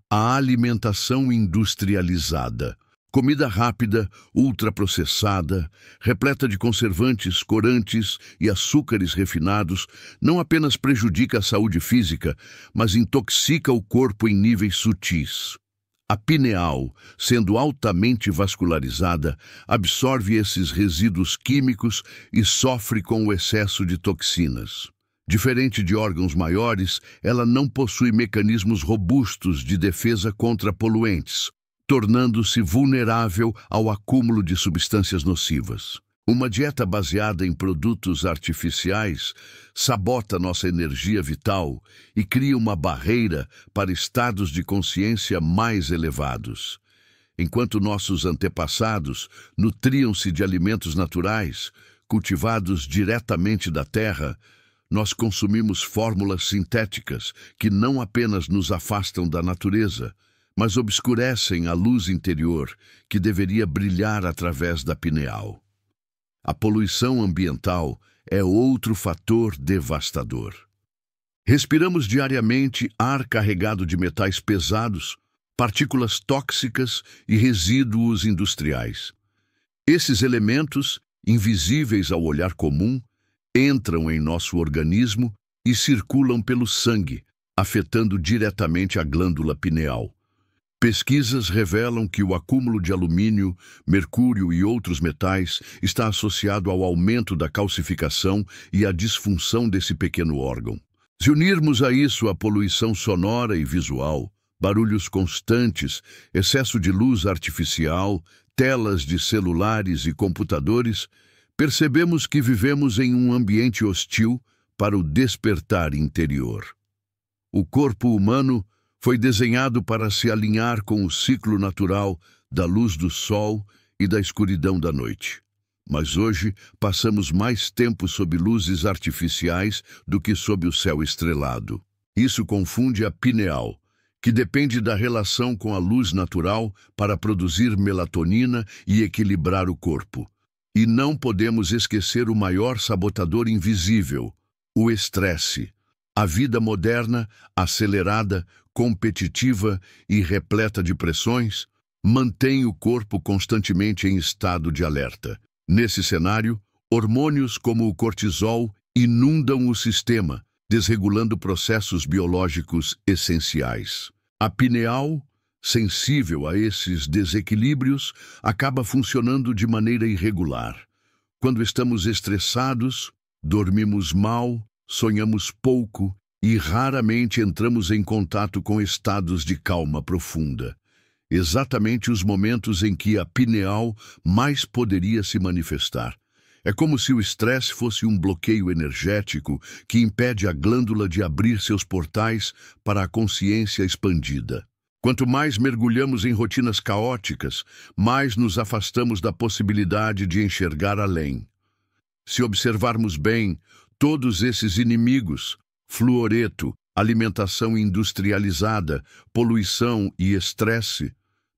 a alimentação industrializada. Comida rápida, ultraprocessada, repleta de conservantes, corantes e açúcares refinados, não apenas prejudica a saúde física, mas intoxica o corpo em níveis sutis. A pineal, sendo altamente vascularizada, absorve esses resíduos químicos e sofre com o excesso de toxinas. Diferente de órgãos maiores, ela não possui mecanismos robustos de defesa contra poluentes, tornando-se vulnerável ao acúmulo de substâncias nocivas. Uma dieta baseada em produtos artificiais sabota nossa energia vital e cria uma barreira para estados de consciência mais elevados. Enquanto nossos antepassados nutriam-se de alimentos naturais, cultivados diretamente da terra, nós consumimos fórmulas sintéticas que não apenas nos afastam da natureza, mas obscurecem a luz interior que deveria brilhar através da pineal. A poluição ambiental é outro fator devastador. Respiramos diariamente ar carregado de metais pesados, partículas tóxicas e resíduos industriais. Esses elementos, invisíveis ao olhar comum, entram em nosso organismo e circulam pelo sangue, afetando diretamente a glândula pineal. Pesquisas revelam que o acúmulo de alumínio, mercúrio e outros metais está associado ao aumento da calcificação e à disfunção desse pequeno órgão. Se unirmos a isso a poluição sonora e visual, barulhos constantes, excesso de luz artificial, telas de celulares e computadores, percebemos que vivemos em um ambiente hostil para o despertar interior. O corpo humano foi desenhado para se alinhar com o ciclo natural da luz do sol e da escuridão da noite. Mas hoje passamos mais tempo sob luzes artificiais do que sob o céu estrelado. Isso confunde a pineal, que depende da relação com a luz natural para produzir melatonina e equilibrar o corpo. E não podemos esquecer o maior sabotador invisível, o estresse. A vida moderna, acelerada, competitiva e repleta de pressões, mantém o corpo constantemente em estado de alerta. Nesse cenário, hormônios como o cortisol inundam o sistema, desregulando processos biológicos essenciais. A pineal, sensível a esses desequilíbrios, acaba funcionando de maneira irregular. Quando estamos estressados, dormimos mal, sonhamos pouco e raramente entramos em contato com estados de calma profunda. Exatamente os momentos em que a pineal mais poderia se manifestar. É como se o estresse fosse um bloqueio energético que impede a glândula de abrir seus portais para a consciência expandida. Quanto mais mergulhamos em rotinas caóticas, mais nos afastamos da possibilidade de enxergar além. Se observarmos bem, todos esses inimigos, fluoreto, alimentação industrializada, poluição e estresse,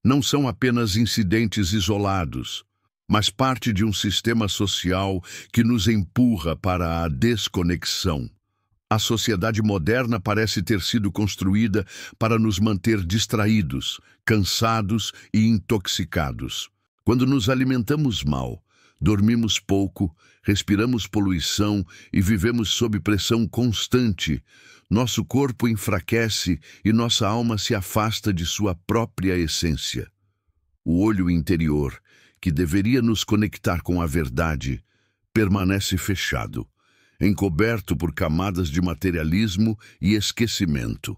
não são apenas incidentes isolados, mas parte de um sistema social que nos empurra para a desconexão. A sociedade moderna parece ter sido construída para nos manter distraídos, cansados e intoxicados. Quando nos alimentamos mal, dormimos pouco, respiramos poluição e vivemos sob pressão constante, nosso corpo enfraquece e nossa alma se afasta de sua própria essência. O olho interior, que deveria nos conectar com a verdade, permanece fechado, encoberto por camadas de materialismo e esquecimento.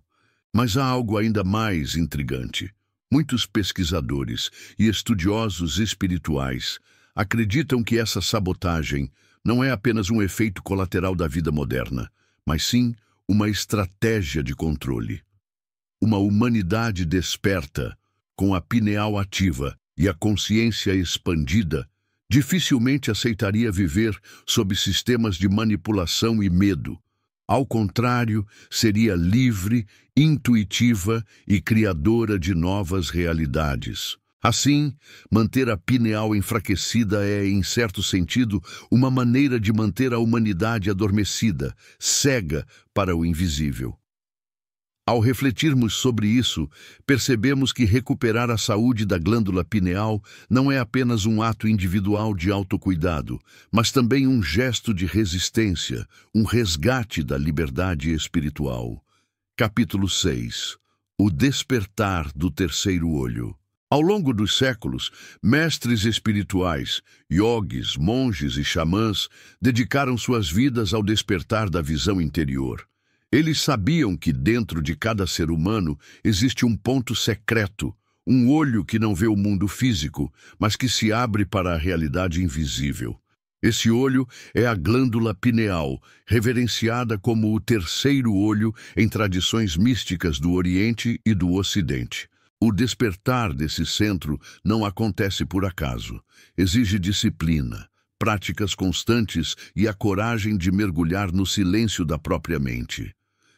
Mas há algo ainda mais intrigante. Muitos pesquisadores e estudiosos espirituais acreditam que essa sabotagem não é apenas um efeito colateral da vida moderna, mas sim uma estratégia de controle. Uma humanidade desperta, com a pineal ativa e a consciência expandida, dificilmente aceitaria viver sob sistemas de manipulação e medo. Ao contrário, seria livre, intuitiva e criadora de novas realidades. Assim, manter a pineal enfraquecida é, em certo sentido, uma maneira de manter a humanidade adormecida, cega para o invisível. Ao refletirmos sobre isso, percebemos que recuperar a saúde da glândula pineal não é apenas um ato individual de autocuidado, mas também um gesto de resistência, um resgate da liberdade espiritual. Capítulo 6. O despertar do terceiro olho. Ao longo dos séculos, mestres espirituais, yogis, monges e xamãs dedicaram suas vidas ao despertar da visão interior. Eles sabiam que dentro de cada ser humano existe um ponto secreto, um olho que não vê o mundo físico, mas que se abre para a realidade invisível. Esse olho é a glândula pineal, reverenciada como o terceiro olho em tradições místicas do Oriente e do Ocidente. O despertar desse centro não acontece por acaso. Exige disciplina, práticas constantes e a coragem de mergulhar no silêncio da própria mente.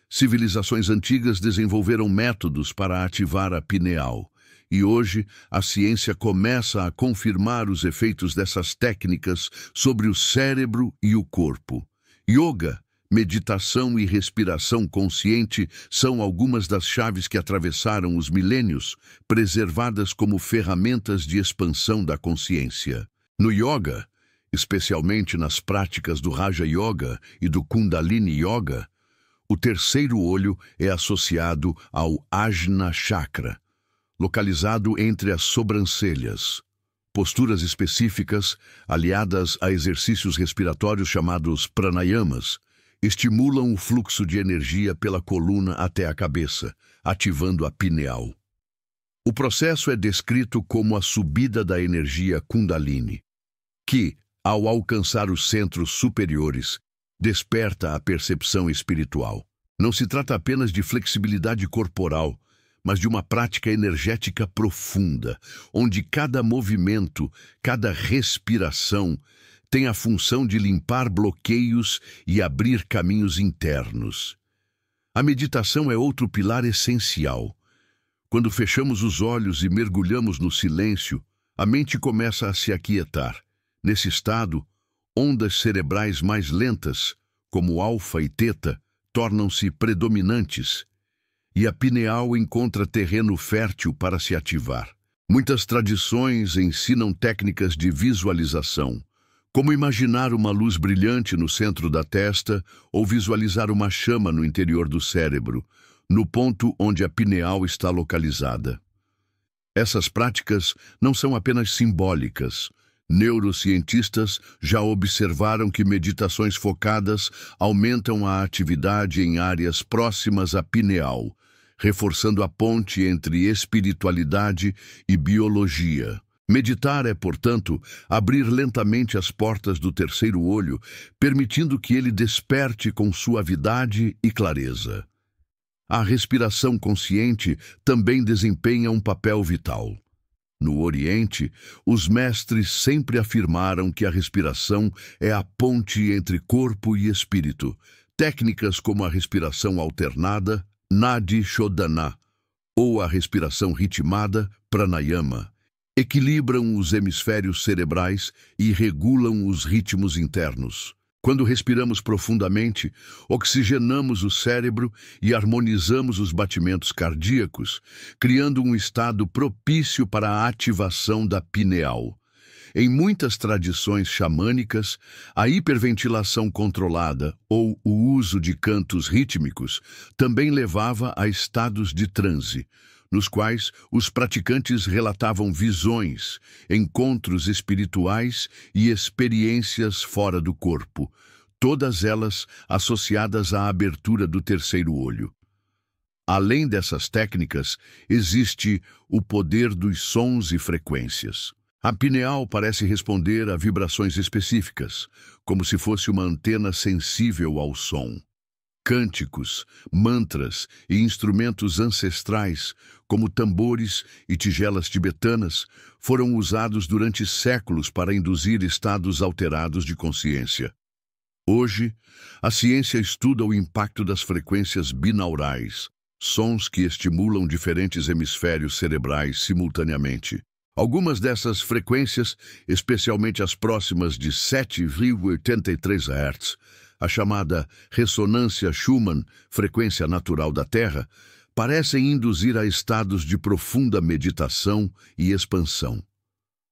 Civilizações antigas desenvolveram métodos para ativar a pineal, e hoje a ciência começa a confirmar os efeitos dessas técnicas sobre o cérebro e o corpo. Yoga, meditação e respiração consciente são algumas das chaves que atravessaram os milênios, preservadas como ferramentas de expansão da consciência. No yoga, especialmente nas práticas do Raja Yoga e do Kundalini Yoga, o terceiro olho é associado ao Ajna Chakra, localizado entre as sobrancelhas. Posturas específicas, aliadas a exercícios respiratórios chamados pranayamas, estimulam o fluxo de energia pela coluna até a cabeça, ativando a pineal. O processo é descrito como a subida da energia Kundalini, que, ao alcançar os centros superiores, desperta a percepção espiritual. Não se trata apenas de flexibilidade corporal, mas de uma prática energética profunda, onde cada movimento, cada respiração tem a função de limpar bloqueios e abrir caminhos internos. A meditação é outro pilar essencial. Quando fechamos os olhos e mergulhamos no silêncio, a mente começa a se aquietar. Nesse estado, ondas cerebrais mais lentas, como alfa e teta, tornam-se predominantes, e a pineal encontra terreno fértil para se ativar. Muitas tradições ensinam técnicas de visualização, como imaginar uma luz brilhante no centro da testa ou visualizar uma chama no interior do cérebro, no ponto onde a pineal está localizada. Essas práticas não são apenas simbólicas. Neurocientistas já observaram que meditações focadas aumentam a atividade em áreas próximas à pineal, reforçando a ponte entre espiritualidade e biologia. Meditar é, portanto, abrir lentamente as portas do terceiro olho, permitindo que ele desperte com suavidade e clareza. A respiração consciente também desempenha um papel vital. No Oriente, os mestres sempre afirmaram que a respiração é a ponte entre corpo e espírito. Técnicas como a respiração alternada, Nadi Shodhana, ou a respiração ritmada, Pranayama, equilibram os hemisférios cerebrais e regulam os ritmos internos. Quando respiramos profundamente, oxigenamos o cérebro e harmonizamos os batimentos cardíacos, criando um estado propício para a ativação da pineal. Em muitas tradições xamânicas, a hiperventilação controlada ou o uso de cantos rítmicos também levava a estados de transe, nos quais os praticantes relatavam visões, encontros espirituais e experiências fora do corpo, todas elas associadas à abertura do terceiro olho. Além dessas técnicas, existe o poder dos sons e frequências. A pineal parece responder a vibrações específicas, como se fosse uma antena sensível ao som. Cânticos, mantras e instrumentos ancestrais, como tambores e tigelas tibetanas, foram usados durante séculos para induzir estados alterados de consciência. Hoje, a ciência estuda o impacto das frequências binaurais, sons que estimulam diferentes hemisférios cerebrais simultaneamente. Algumas dessas frequências, especialmente as próximas de 7,83 Hz, a chamada ressonância Schumann, frequência natural da Terra, parecem induzir a estados de profunda meditação e expansão.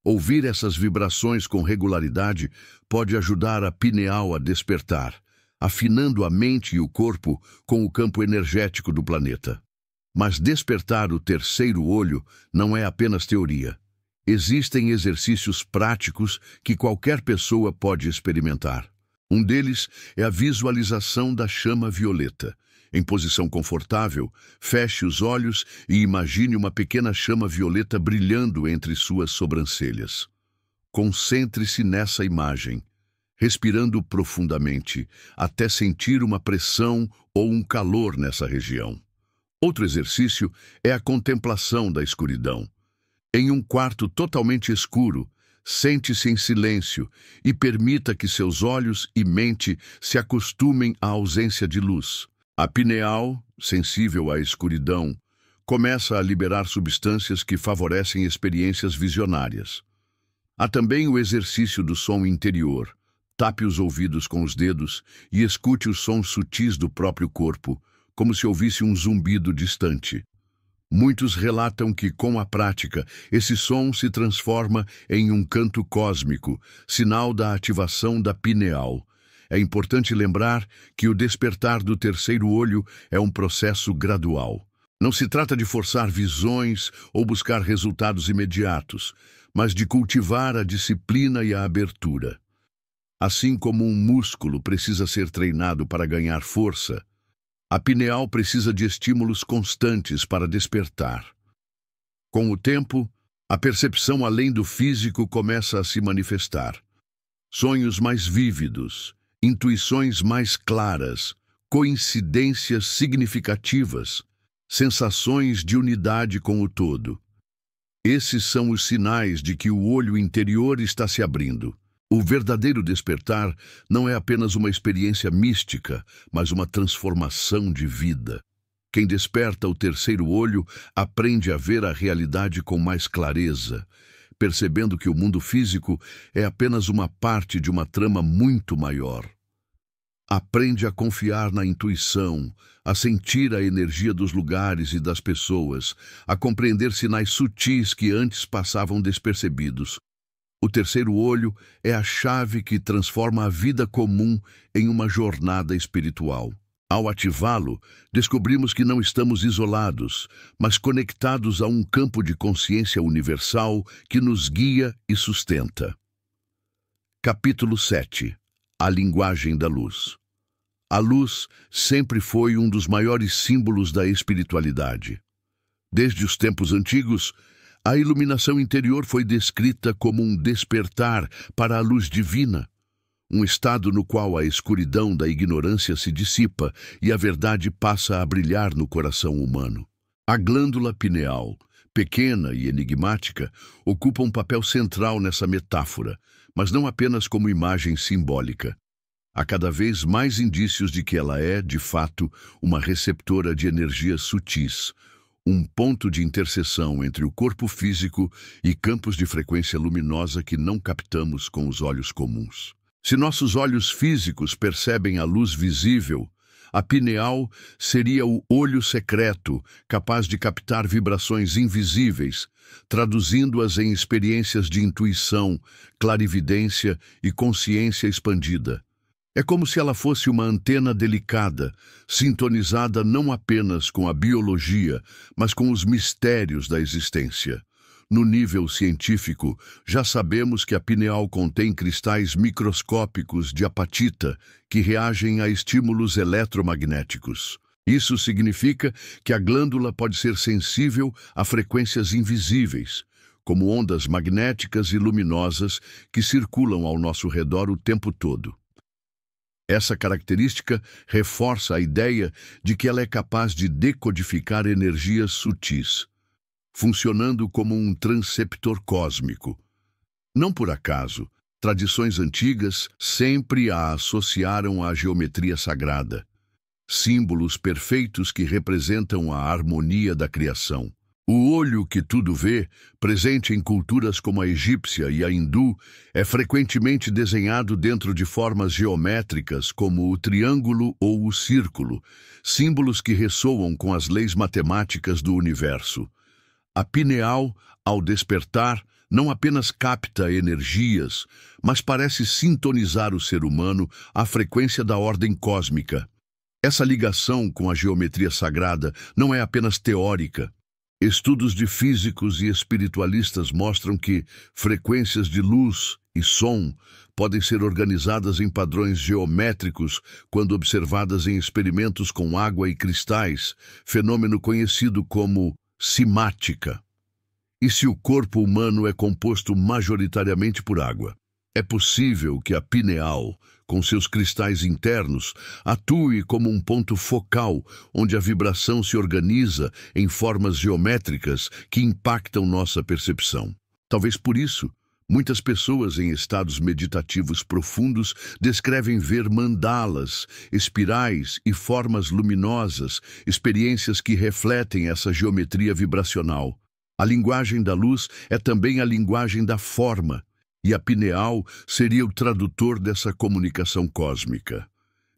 Ouvir essas vibrações com regularidade pode ajudar a pineal a despertar, afinando a mente e o corpo com o campo energético do planeta. Mas despertar o terceiro olho não é apenas teoria. Existem exercícios práticos que qualquer pessoa pode experimentar. Um deles é a visualização da chama violeta. Em posição confortável, feche os olhos e imagine uma pequena chama violeta brilhando entre suas sobrancelhas. Concentre-se nessa imagem, respirando profundamente, até sentir uma pressão ou um calor nessa região. Outro exercício é a contemplação da escuridão. Em um quarto totalmente escuro, sente-se em silêncio e permita que seus olhos e mente se acostumem à ausência de luz. A pineal, sensível à escuridão, começa a liberar substâncias que favorecem experiências visionárias. Há também o exercício do som interior. Tape os ouvidos com os dedos e escute os sons sutis do próprio corpo, como se ouvisse um zumbido distante. Muitos relatam que, com a prática, esse som se transforma em um canto cósmico, sinal da ativação da pineal. É importante lembrar que o despertar do terceiro olho é um processo gradual. Não se trata de forçar visões ou buscar resultados imediatos, mas de cultivar a disciplina e a abertura. Assim como um músculo precisa ser treinado para ganhar força, a pineal precisa de estímulos constantes para despertar. Com o tempo, a percepção além do físico começa a se manifestar. Sonhos mais vívidos, intuições mais claras, coincidências significativas, sensações de unidade com o todo. Esses são os sinais de que o olho interior está se abrindo. O verdadeiro despertar não é apenas uma experiência mística, mas uma transformação de vida. Quem desperta o terceiro olho aprende a ver a realidade com mais clareza, percebendo que o mundo físico é apenas uma parte de uma trama muito maior. Aprende a confiar na intuição, a sentir a energia dos lugares e das pessoas, a compreender sinais sutis que antes passavam despercebidos. O terceiro olho é a chave que transforma a vida comum em uma jornada espiritual. Ao ativá-lo, descobrimos que não estamos isolados, mas conectados a um campo de consciência universal que nos guia e sustenta. Capítulo 7. A linguagem da luz. A luz sempre foi um dos maiores símbolos da espiritualidade. Desde os tempos antigos, a iluminação interior foi descrita como um despertar para a luz divina, um estado no qual a escuridão da ignorância se dissipa e a verdade passa a brilhar no coração humano. A glândula pineal, pequena e enigmática, ocupa um papel central nessa metáfora, mas não apenas como imagem simbólica. Há cada vez mais indícios de que ela é, de fato, uma receptora de energias sutis, um ponto de interseção entre o corpo físico e campos de frequência luminosa que não captamos com os olhos comuns. Se nossos olhos físicos percebem a luz visível, a pineal seria o olho secreto, capaz de captar vibrações invisíveis, traduzindo-as em experiências de intuição, clarividência e consciência expandida. É como se ela fosse uma antena delicada, sintonizada não apenas com a biologia, mas com os mistérios da existência. No nível científico, já sabemos que a pineal contém cristais microscópicos de apatita que reagem a estímulos eletromagnéticos. Isso significa que a glândula pode ser sensível a frequências invisíveis, como ondas magnéticas e luminosas que circulam ao nosso redor o tempo todo. Essa característica reforça a ideia de que ela é capaz de decodificar energias sutis, funcionando como um transceptor cósmico. Não por acaso, tradições antigas sempre a associaram à geometria sagrada, símbolos perfeitos que representam a harmonia da criação. O olho que tudo vê, presente em culturas como a egípcia e a hindu, é frequentemente desenhado dentro de formas geométricas como o triângulo ou o círculo, símbolos que ressoam com as leis matemáticas do universo. A pineal, ao despertar, não apenas capta energias, mas parece sintonizar o ser humano à frequência da ordem cósmica. Essa ligação com a geometria sagrada não é apenas teórica. Estudos de físicos e espiritualistas mostram que frequências de luz e som podem ser organizadas em padrões geométricos quando observadas em experimentos com água e cristais, fenômeno conhecido como cimática. E se o corpo humano é composto majoritariamente por água? É possível que a pineal, com seus cristais internos, atue como um ponto focal onde a vibração se organiza em formas geométricas que impactam nossa percepção. Talvez por isso, muitas pessoas em estados meditativos profundos descrevem ver mandalas, espirais e formas luminosas, experiências que refletem essa geometria vibracional. A linguagem da luz é também a linguagem da forma, e a pineal seria o tradutor dessa comunicação cósmica.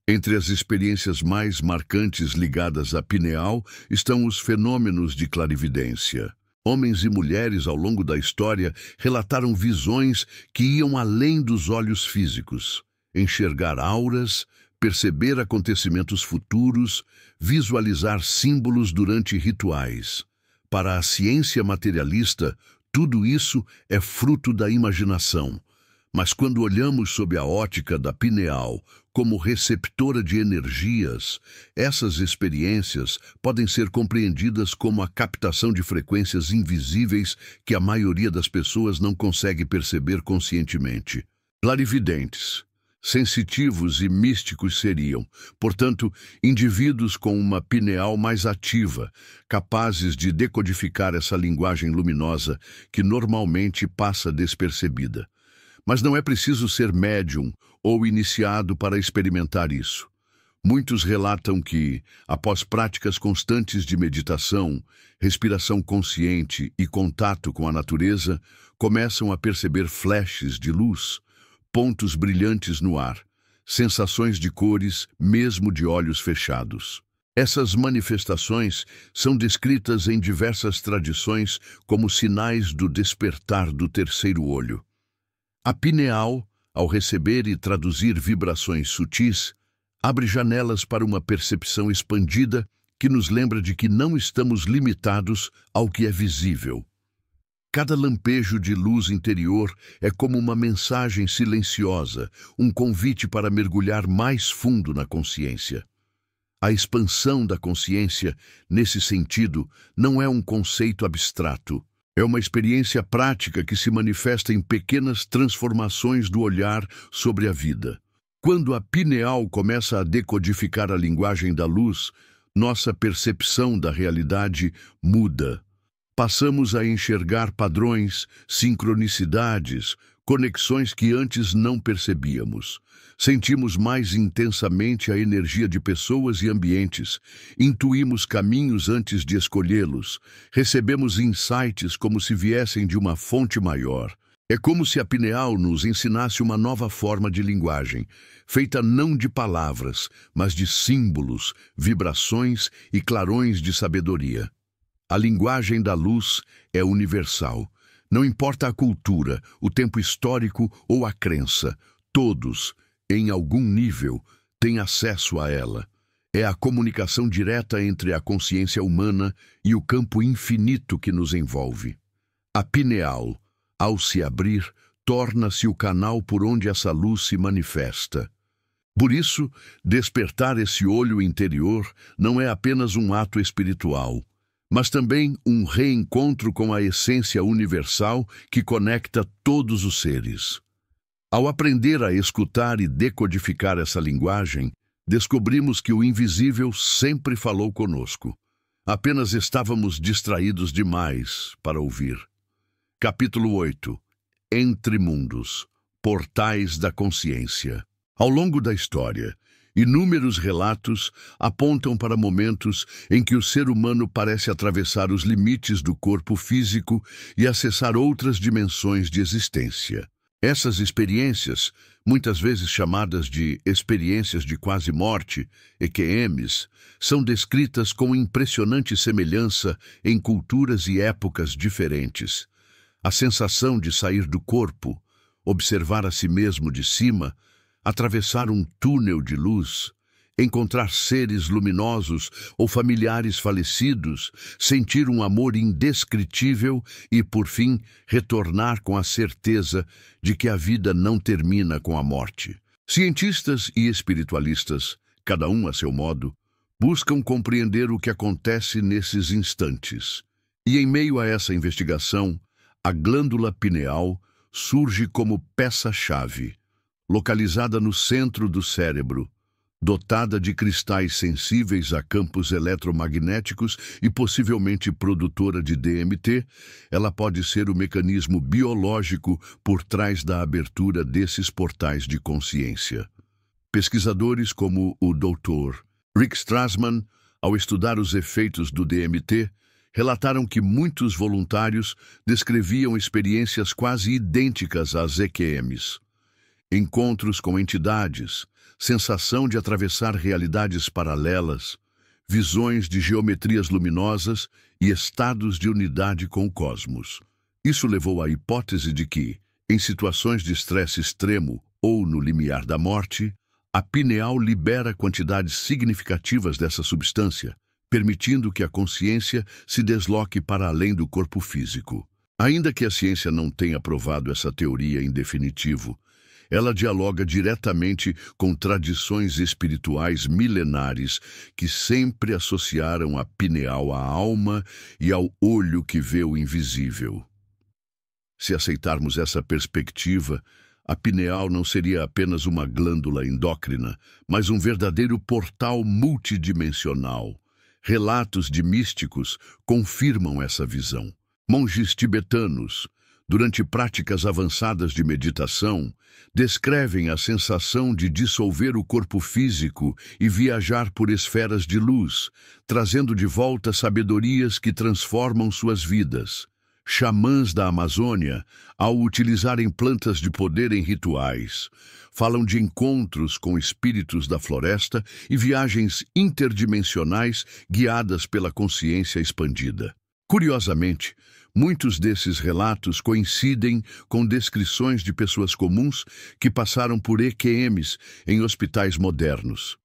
Entre as experiências mais marcantes ligadas à pineal estão os fenômenos de clarividência. Homens e mulheres ao longo da história relataram visões que iam além dos olhos físicos. Enxergar auras, perceber acontecimentos futuros, visualizar símbolos durante rituais. Para a ciência materialista, tudo isso é fruto da imaginação. Mas quando olhamos sob a ótica da pineal como receptora de energias, essas experiências podem ser compreendidas como a captação de frequências invisíveis que a maioria das pessoas não consegue perceber conscientemente. Clarividentes, sensitivos e místicos seriam, portanto, indivíduos com uma pineal mais ativa, capazes de decodificar essa linguagem luminosa que normalmente passa despercebida. Mas não é preciso ser médium ou iniciado para experimentar isso. Muitos relatam que, após práticas constantes de meditação, respiração consciente e contato com a natureza, começam a perceber flashes de luz, pontos brilhantes no ar, sensações de cores, mesmo de olhos fechados. Essas manifestações são descritas em diversas tradições como sinais do despertar do terceiro olho. A pineal, ao receber e traduzir vibrações sutis, abre janelas para uma percepção expandida que nos lembra de que não estamos limitados ao que é visível. Cada lampejo de luz interior é como uma mensagem silenciosa, um convite para mergulhar mais fundo na consciência. A expansão da consciência, nesse sentido, não é um conceito abstrato. É uma experiência prática que se manifesta em pequenas transformações do olhar sobre a vida. Quando a pineal começa a decodificar a linguagem da luz, nossa percepção da realidade muda. Passamos a enxergar padrões, sincronicidades, conexões que antes não percebíamos. Sentimos mais intensamente a energia de pessoas e ambientes, intuímos caminhos antes de escolhê-los, recebemos insights como se viessem de uma fonte maior. É como se a pineal nos ensinasse uma nova forma de linguagem, feita não de palavras, mas de símbolos, vibrações e clarões de sabedoria. A linguagem da luz é universal. Não importa a cultura, o tempo histórico ou a crença, todos, em algum nível, têm acesso a ela. É a comunicação direta entre a consciência humana e o campo infinito que nos envolve. A pineal, ao se abrir, torna-se o canal por onde essa luz se manifesta. Por isso, despertar esse olho interior não é apenas um ato espiritual, mas também um reencontro com a essência universal que conecta todos os seres. Ao aprender a escutar e decodificar essa linguagem, descobrimos que o invisível sempre falou conosco. Apenas estávamos distraídos demais para ouvir. Capítulo 8. Entre mundos, portais da consciência. Ao longo da história, inúmeros relatos apontam para momentos em que o ser humano parece atravessar os limites do corpo físico e acessar outras dimensões de existência. Essas experiências, muitas vezes chamadas de experiências de quase morte, EQMs, são descritas com impressionante semelhança em culturas e épocas diferentes. A sensação de sair do corpo, observar a si mesmo de cima, atravessar um túnel de luz, encontrar seres luminosos ou familiares falecidos, sentir um amor indescritível e, por fim, retornar com a certeza de que a vida não termina com a morte. Cientistas e espiritualistas, cada um a seu modo, buscam compreender o que acontece nesses instantes. E em meio a essa investigação, a glândula pineal surge como peça-chave, localizada no centro do cérebro, dotada de cristais sensíveis a campos eletromagnéticos e possivelmente produtora de DMT, ela pode ser o mecanismo biológico por trás da abertura desses portais de consciência. Pesquisadores como o Dr. Rick Strassman, ao estudar os efeitos do DMT, relataram que muitos voluntários descreviam experiências quase idênticas às EQMs. Encontros com entidades, sensação de atravessar realidades paralelas, visões de geometrias luminosas e estados de unidade com o cosmos. Isso levou à hipótese de que, em situações de estresse extremo ou no limiar da morte, a pineal libera quantidades significativas dessa substância, permitindo que a consciência se desloque para além do corpo físico. Ainda que a ciência não tenha provado essa teoria em definitivo, ela dialoga diretamente com tradições espirituais milenares que sempre associaram a pineal à alma e ao olho que vê o invisível. Se aceitarmos essa perspectiva, a pineal não seria apenas uma glândula endócrina, mas um verdadeiro portal multidimensional. Relatos de místicos confirmam essa visão. Monges tibetanos, durante práticas avançadas de meditação, descrevem a sensação de dissolver o corpo físico e viajar por esferas de luz, trazendo de volta sabedorias que transformam suas vidas. Xamãs da Amazônia, ao utilizarem plantas de poder em rituais, falam de encontros com espíritos da floresta e viagens interdimensionais guiadas pela consciência expandida. Curiosamente, muitos desses relatos coincidem com descrições de pessoas comuns que passaram por EQMs em hospitais modernos.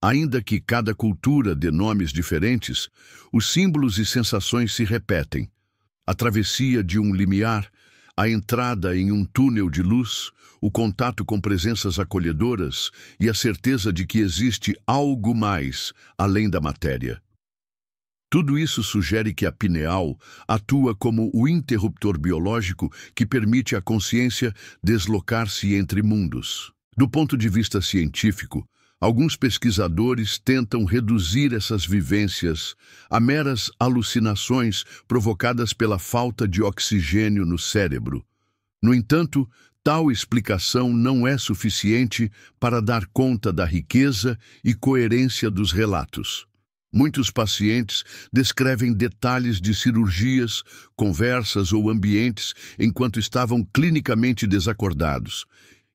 Ainda que cada cultura dê nomes diferentes, os símbolos e sensações se repetem. A travessia de um limiar, a entrada em um túnel de luz, o contato com presenças acolhedoras e a certeza de que existe algo mais além da matéria. Tudo isso sugere que a pineal atua como o interruptor biológico que permite à consciência deslocar-se entre mundos. Do ponto de vista científico, Alguns pesquisadores tentam reduzir essas vivências a meras alucinações provocadas pela falta de oxigênio no cérebro. No entanto, tal explicação não é suficiente para dar conta da riqueza e coerência dos relatos. Muitos pacientes descrevem detalhes de cirurgias, conversas ou ambientes enquanto estavam clinicamente desacordados,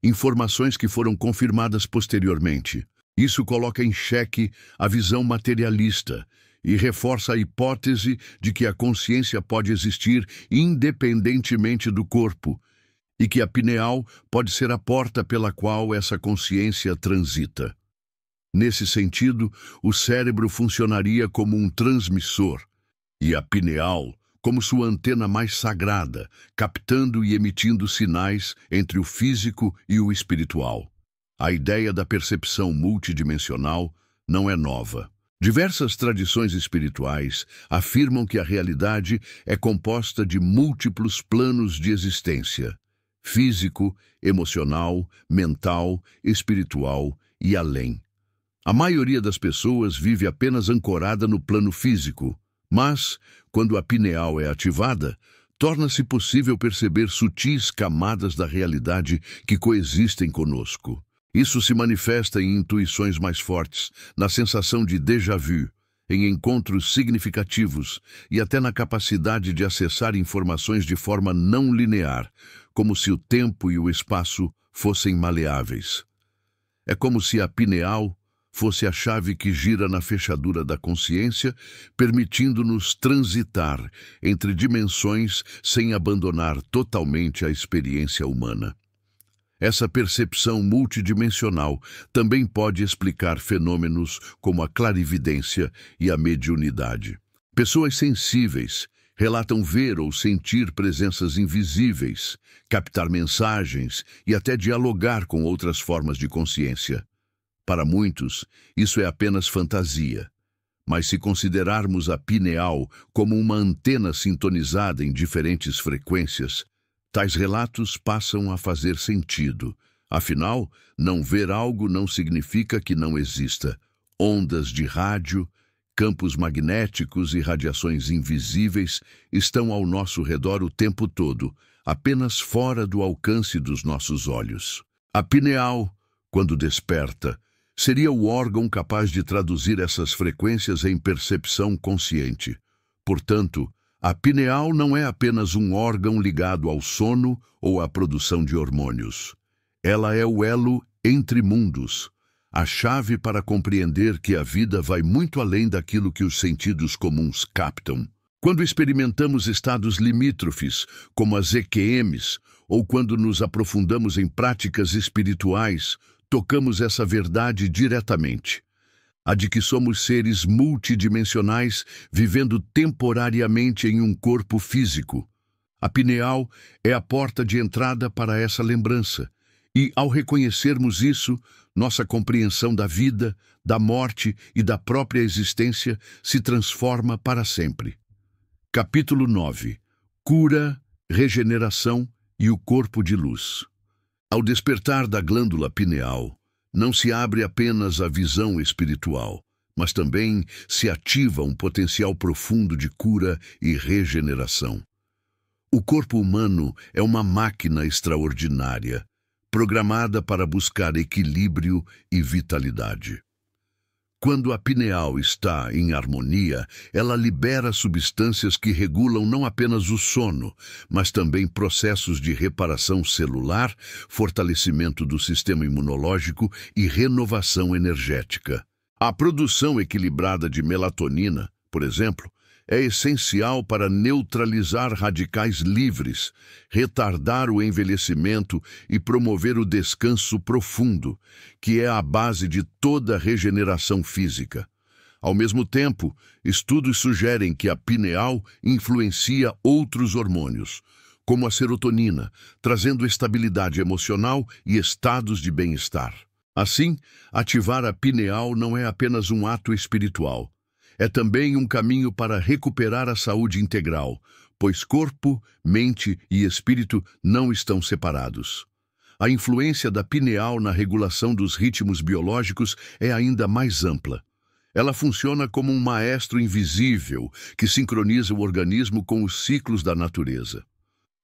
informações que foram confirmadas posteriormente. Isso coloca em xeque a visão materialista e reforça a hipótese de que a consciência pode existir independentemente do corpo e que a pineal pode ser a porta pela qual essa consciência transita. Nesse sentido, o cérebro funcionaria como um transmissor e a pineal como sua antena mais sagrada, captando e emitindo sinais entre o físico e o espiritual. A ideia da percepção multidimensional não é nova. Diversas tradições espirituais afirmam que a realidade é composta de múltiplos planos de existência: físico, emocional, mental, espiritual e além. A maioria das pessoas vive apenas ancorada no plano físico, mas, quando a pineal é ativada, torna-se possível perceber sutis camadas da realidade que coexistem conosco. Isso se manifesta em intuições mais fortes, na sensação de déjà vu, em encontros significativos e até na capacidade de acessar informações de forma não linear, como se o tempo e o espaço fossem maleáveis. É como se a pineal fosse a chave que gira na fechadura da consciência, permitindo-nos transitar entre dimensões sem abandonar totalmente a experiência humana. Essa percepção multidimensional também pode explicar fenômenos como a clarividência e a mediunidade. Pessoas sensíveis relatam ver ou sentir presenças invisíveis, captar mensagens e até dialogar com outras formas de consciência. Para muitos, isso é apenas fantasia. Mas se considerarmos a pineal como uma antena sintonizada em diferentes frequências, tais relatos passam a fazer sentido. Afinal, não ver algo não significa que não exista. Ondas de rádio, campos magnéticos e radiações invisíveis estão ao nosso redor o tempo todo, apenas fora do alcance dos nossos olhos. A pineal, quando desperta, seria o órgão capaz de traduzir essas frequências em percepção consciente. Portanto, a pineal não é apenas um órgão ligado ao sono ou à produção de hormônios. Ela é o elo entre mundos, a chave para compreender que a vida vai muito além daquilo que os sentidos comuns captam. Quando experimentamos estados limítrofes, como as EQMs, ou quando nos aprofundamos em práticas espirituais, tocamos essa verdade diretamente. A de que somos seres multidimensionais vivendo temporariamente em um corpo físico. A pineal é a porta de entrada para essa lembrança, e, ao reconhecermos isso, nossa compreensão da vida, da morte e da própria existência se transforma para sempre. Capítulo 9. Cura, regeneração e o corpo de luz. Ao despertar da glândula pineal, não se abre apenas a visão espiritual, mas também se ativa um potencial profundo de cura e regeneração. O corpo humano é uma máquina extraordinária, programada para buscar equilíbrio e vitalidade. Quando a pineal está em harmonia, ela libera substâncias que regulam não apenas o sono, mas também processos de reparação celular, fortalecimento do sistema imunológico e renovação energética. A produção equilibrada de melatonina, por exemplo, é essencial para neutralizar radicais livres, retardar o envelhecimento e promover o descanso profundo, que é a base de toda regeneração física. Ao mesmo tempo, estudos sugerem que a pineal influencia outros hormônios, como a serotonina, trazendo estabilidade emocional e estados de bem-estar. Assim, ativar a pineal não é apenas um ato espiritual. É também um caminho para recuperar a saúde integral, pois corpo, mente e espírito não estão separados. a influência da pineal na regulação dos ritmos biológicos é ainda mais ampla. Ela funciona como um maestro invisível que sincroniza o organismo com os ciclos da natureza.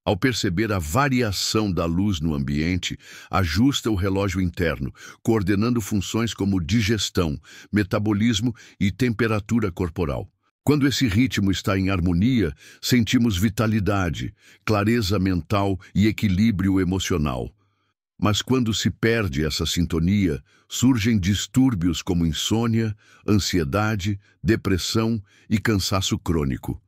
Ao perceber a variação da luz no ambiente, ajusta o relógio interno, coordenando funções como digestão, metabolismo e temperatura corporal. Quando esse ritmo está em harmonia, sentimos vitalidade, clareza mental e equilíbrio emocional. Mas quando se perde essa sintonia, surgem distúrbios como insônia, ansiedade, depressão e cansaço crônico.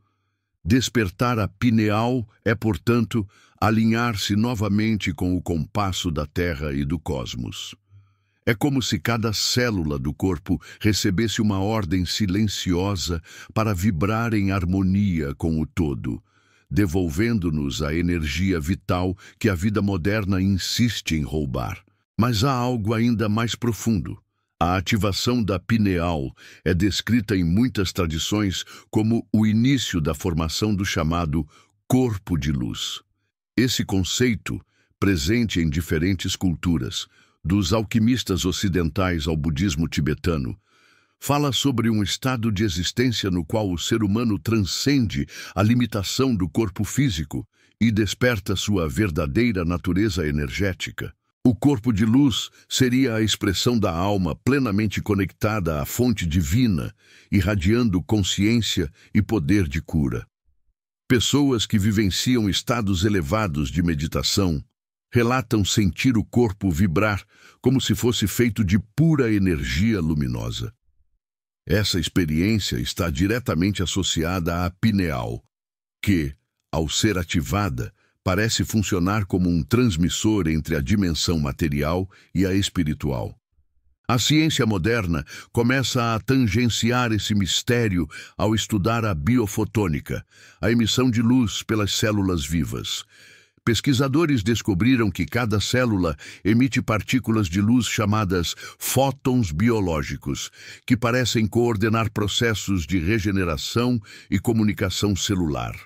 Despertar a pineal é, portanto, alinhar-se novamente com o compasso da Terra e do cosmos. É como se cada célula do corpo recebesse uma ordem silenciosa para vibrar em harmonia com o todo, devolvendo-nos a energia vital que a vida moderna insiste em roubar. Mas há algo ainda mais profundo. A ativação da pineal é descrita em muitas tradições como o início da formação do chamado corpo de luz. Esse conceito, presente em diferentes culturas, dos alquimistas ocidentais ao budismo tibetano, fala sobre um estado de existência no qual o ser humano transcende a limitação do corpo físico e desperta sua verdadeira natureza energética. O corpo de luz seria a expressão da alma plenamente conectada à fonte divina, irradiando consciência e poder de cura. Pessoas que vivenciam estados elevados de meditação relatam sentir o corpo vibrar como se fosse feito de pura energia luminosa. Essa experiência está diretamente associada à pineal, que, ao ser ativada, parece funcionar como um transmissor entre a dimensão material e a espiritual. A ciência moderna começa a tangenciar esse mistério ao estudar a biofotônica, a emissão de luz pelas células vivas. Pesquisadores descobriram que cada célula emite partículas de luz chamadas fótons biológicos, que parecem coordenar processos de regeneração e comunicação celular.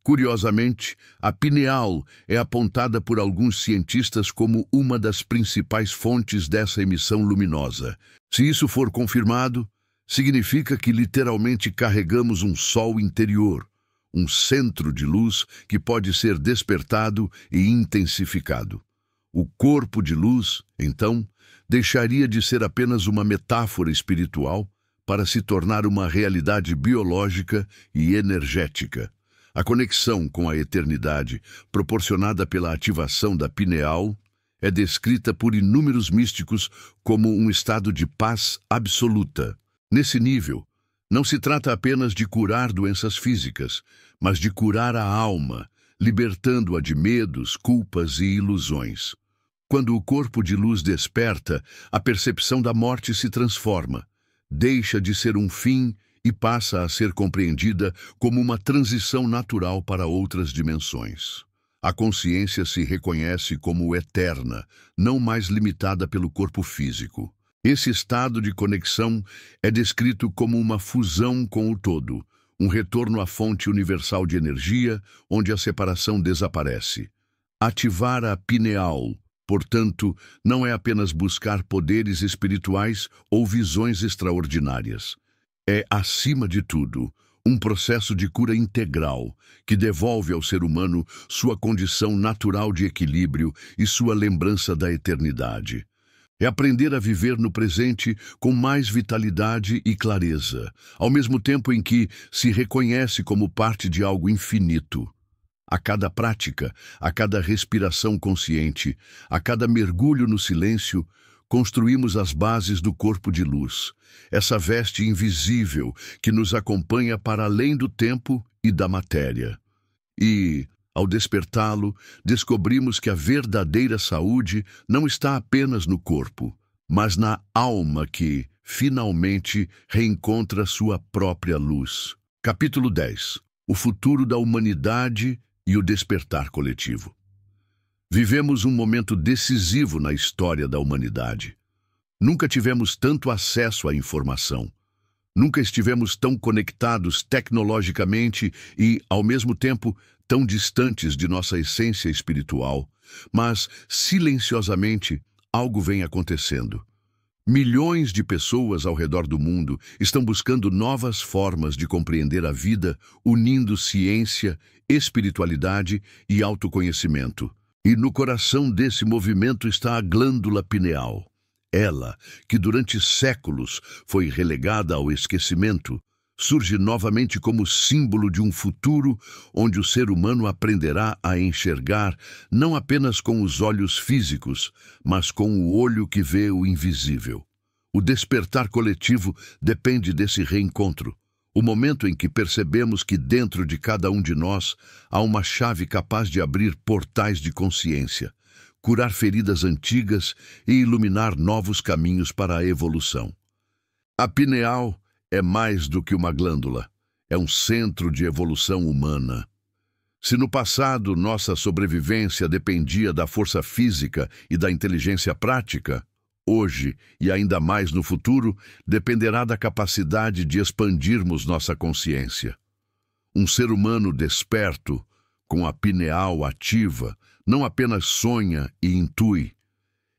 Curiosamente, a pineal é apontada por alguns cientistas como uma das principais fontes dessa emissão luminosa. Se isso for confirmado, significa que literalmente carregamos um sol interior, um centro de luz que pode ser despertado e intensificado. O corpo de luz, então, deixaria de ser apenas uma metáfora espiritual para se tornar uma realidade biológica e energética. A conexão com a eternidade, proporcionada pela ativação da pineal, é descrita por inúmeros místicos como um estado de paz absoluta. Nesse nível, não se trata apenas de curar doenças físicas, mas de curar a alma, libertando-a de medos, culpas e ilusões. Quando o corpo de luz desperta, a percepção da morte se transforma, deixa de ser um fim e passa a ser compreendida como uma transição natural para outras dimensões. A consciência se reconhece como eterna, não mais limitada pelo corpo físico. Esse estado de conexão é descrito como uma fusão com o todo, um retorno à fonte universal de energia, onde a separação desaparece. Ativar a pineal, portanto, não é apenas buscar poderes espirituais ou visões extraordinárias. É, acima de tudo, um processo de cura integral que devolve ao ser humano sua condição natural de equilíbrio e sua lembrança da eternidade. É aprender a viver no presente com mais vitalidade e clareza, ao mesmo tempo em que se reconhece como parte de algo infinito. A cada prática, a cada respiração consciente, a cada mergulho no silêncio, construímos as bases do corpo de luz, essa veste invisível que nos acompanha para além do tempo e da matéria. E, ao despertá-lo, descobrimos que a verdadeira saúde não está apenas no corpo, mas na alma que, finalmente, reencontra sua própria luz. Capítulo 10. O futuro da humanidade e o despertar coletivo. Vivemos um momento decisivo na história da humanidade. Nunca tivemos tanto acesso à informação. Nunca estivemos tão conectados tecnologicamente e, ao mesmo tempo, tão distantes de nossa essência espiritual. Mas, silenciosamente, algo vem acontecendo. Milhões de pessoas ao redor do mundo estão buscando novas formas de compreender a vida, unindo ciência, espiritualidade e autoconhecimento. E no coração desse movimento está a glândula pineal. Ela, que durante séculos foi relegada ao esquecimento, surge novamente como símbolo de um futuro onde o ser humano aprenderá a enxergar não apenas com os olhos físicos, mas com o olho que vê o invisível. O despertar coletivo depende desse reencontro, o momento em que percebemos que dentro de cada um de nós há uma chave capaz de abrir portais de consciência, curar feridas antigas e iluminar novos caminhos para a evolução. A pineal é mais do que uma glândula, é um centro de evolução humana. Se no passado nossa sobrevivência dependia da força física e da inteligência prática, hoje, e ainda mais no futuro, dependerá da capacidade de expandirmos nossa consciência. Um ser humano desperto, com a pineal ativa, não apenas sonha e intui.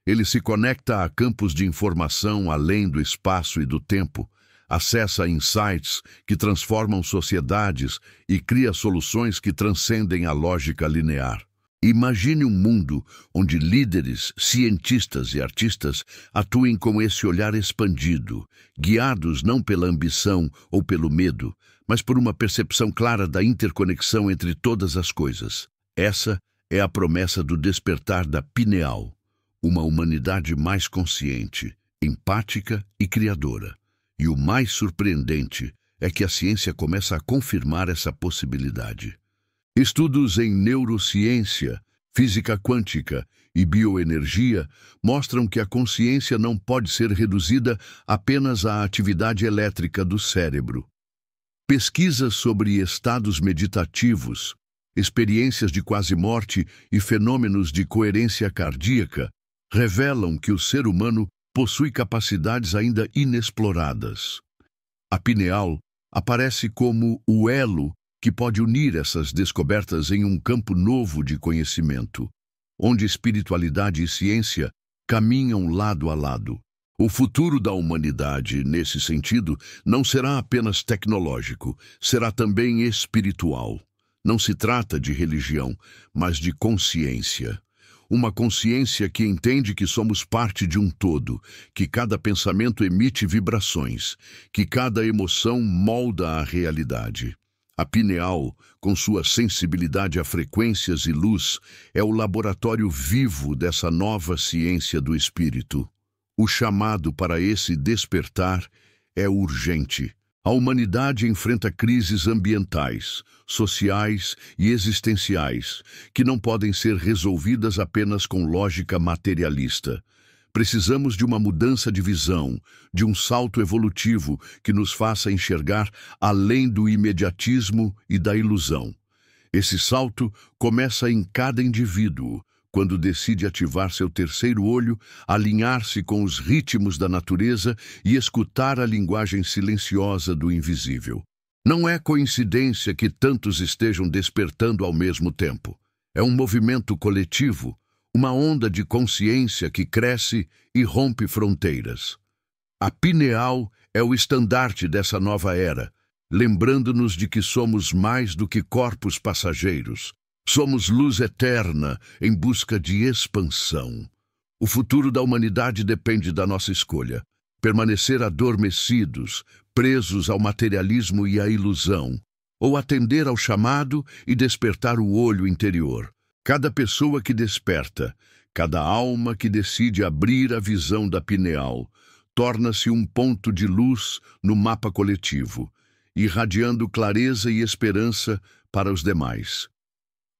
Ele se conecta a campos de informação além do espaço e do tempo, acessa insights que transformam sociedades e cria soluções que transcendem a lógica linear. Imagine um mundo onde líderes, cientistas e artistas atuem com esse olhar expandido, guiados não pela ambição ou pelo medo, mas por uma percepção clara da interconexão entre todas as coisas. Essa é a promessa do despertar da pineal, uma humanidade mais consciente, empática e criadora. E o mais surpreendente é que a ciência começa a confirmar essa possibilidade. Estudos em neurociência, física quântica e bioenergia mostram que a consciência não pode ser reduzida apenas à atividade elétrica do cérebro. Pesquisas sobre estados meditativos, experiências de quase-morte e fenômenos de coerência cardíaca revelam que o ser humano possui capacidades ainda inexploradas. A pineal aparece como o elo que pode unir essas descobertas em um campo novo de conhecimento, onde espiritualidade e ciência caminham lado a lado. O futuro da humanidade, nesse sentido, não será apenas tecnológico, será também espiritual. Não se trata de religião, mas de consciência. Uma consciência que entende que somos parte de um todo, que cada pensamento emite vibrações, que cada emoção molda a realidade. A pineal, com sua sensibilidade a frequências e luz, é o laboratório vivo dessa nova ciência do espírito. O chamado para esse despertar é urgente. A humanidade enfrenta crises ambientais, sociais e existenciais, que não podem ser resolvidas apenas com lógica materialista. Precisamos de uma mudança de visão, de um salto evolutivo que nos faça enxergar além do imediatismo e da ilusão. Esse salto começa em cada indivíduo, quando decide ativar seu terceiro olho, alinhar-se com os ritmos da natureza e escutar a linguagem silenciosa do invisível. Não é coincidência que tantos estejam despertando ao mesmo tempo. É um movimento coletivo, uma onda de consciência que cresce e rompe fronteiras. A pineal é o estandarte dessa nova era, lembrando-nos de que somos mais do que corpos passageiros. Somos luz eterna em busca de expansão. O futuro da humanidade depende da nossa escolha. Permanecer adormecidos, presos ao materialismo e à ilusão, ou atender ao chamado e despertar o olho interior. Cada pessoa que desperta, cada alma que decide abrir a visão da pineal, torna-se um ponto de luz no mapa coletivo, irradiando clareza e esperança para os demais.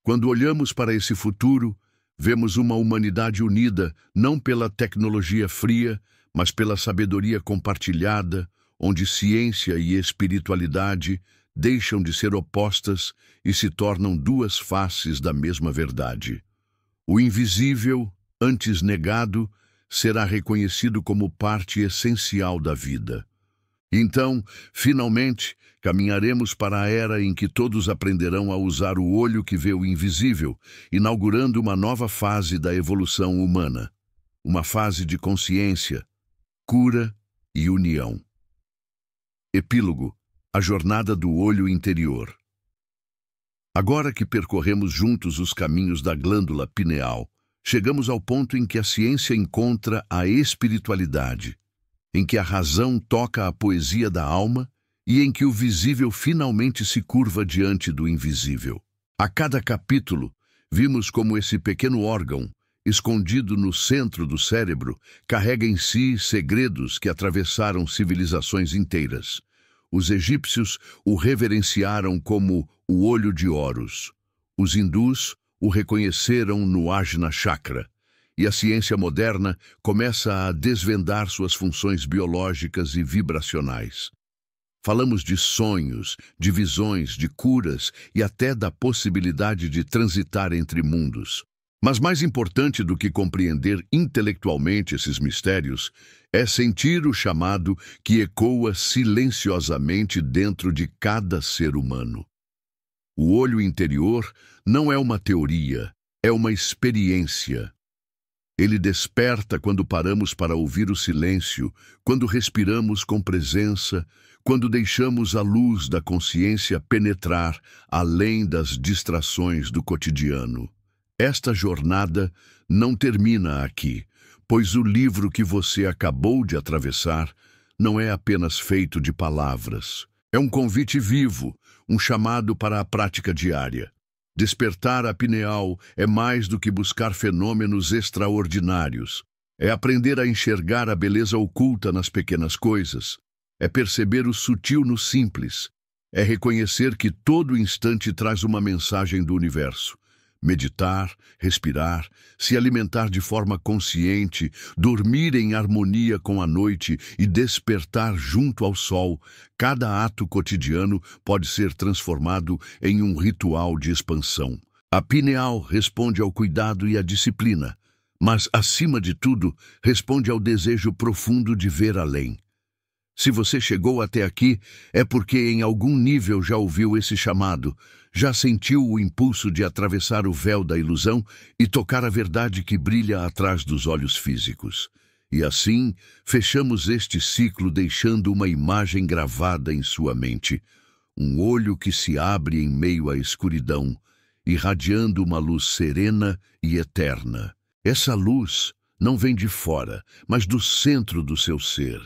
Quando olhamos para esse futuro, vemos uma humanidade unida não pela tecnologia fria, mas pela sabedoria compartilhada, onde ciência e espiritualidade deixam de ser opostas e se tornam duas faces da mesma verdade. O invisível, antes negado, será reconhecido como parte essencial da vida. Então, finalmente, caminharemos para a era em que todos aprenderão a usar o olho que vê o invisível, inaugurando uma nova fase da evolução humana. Uma fase de consciência, cura e união. Epílogo: a jornada do olho interior. Agora que percorremos juntos os caminhos da glândula pineal, chegamos ao ponto em que a ciência encontra a espiritualidade, em que a razão toca a poesia da alma e em que o visível finalmente se curva diante do invisível. A cada capítulo, vimos como esse pequeno órgão, escondido no centro do cérebro, carrega em si segredos que atravessaram civilizações inteiras. Os egípcios o reverenciaram como o olho de Horus. Os hindus o reconheceram no Ajna Chakra. E a ciência moderna começa a desvendar suas funções biológicas e vibracionais. Falamos de sonhos, de visões, de curas e até da possibilidade de transitar entre mundos. Mas mais importante do que compreender intelectualmente esses mistérios é sentir o chamado que ecoa silenciosamente dentro de cada ser humano. O olho interior não é uma teoria, é uma experiência. Ele desperta quando paramos para ouvir o silêncio, quando respiramos com presença, quando deixamos a luz da consciência penetrar além das distrações do cotidiano. Esta jornada não termina aqui, pois o livro que você acabou de atravessar não é apenas feito de palavras. É um convite vivo, um chamado para a prática diária. Despertar a pineal é mais do que buscar fenômenos extraordinários. É aprender a enxergar a beleza oculta nas pequenas coisas. É perceber o sutil no simples. É reconhecer que todo instante traz uma mensagem do universo. Meditar, respirar, se alimentar de forma consciente, dormir em harmonia com a noite e despertar junto ao sol, cada ato cotidiano pode ser transformado em um ritual de expansão. A pineal responde ao cuidado e à disciplina, mas, acima de tudo, responde ao desejo profundo de ver além. Se você chegou até aqui, é porque em algum nível já ouviu esse chamado, já sentiu o impulso de atravessar o véu da ilusão e tocar a verdade que brilha atrás dos olhos físicos. E assim, fechamos este ciclo deixando uma imagem gravada em sua mente. Um olho que se abre em meio à escuridão, irradiando uma luz serena e eterna. Essa luz não vem de fora, mas do centro do seu ser.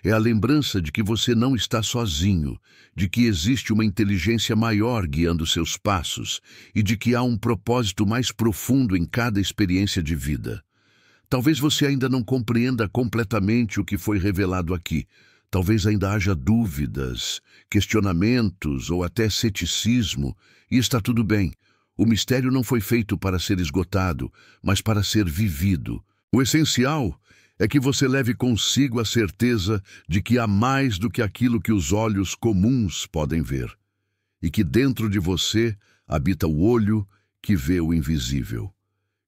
É a lembrança de que você não está sozinho, de que existe uma inteligência maior guiando seus passos e de que há um propósito mais profundo em cada experiência de vida. Talvez você ainda não compreenda completamente o que foi revelado aqui. Talvez ainda haja dúvidas, questionamentos ou até ceticismo, e está tudo bem. O mistério não foi feito para ser esgotado, mas para ser vivido. O essencial é que você leve consigo a certeza de que há mais do que aquilo que os olhos comuns podem ver, e que dentro de você habita o olho que vê o invisível.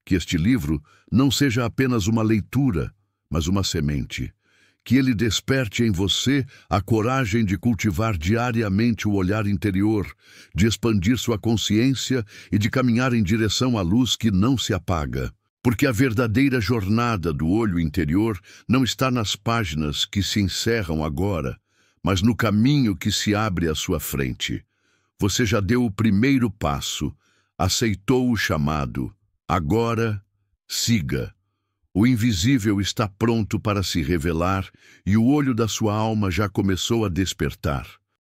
Que este livro não seja apenas uma leitura, mas uma semente. Que ele desperte em você a coragem de cultivar diariamente o olhar interior, de expandir sua consciência e de caminhar em direção à luz que não se apaga. Porque a verdadeira jornada do olho interior não está nas páginas que se encerram agora, mas no caminho que se abre à sua frente. Você já deu o primeiro passo, aceitou o chamado. Agora, siga. O invisível está pronto para se revelar e o olho da sua alma já começou a despertar.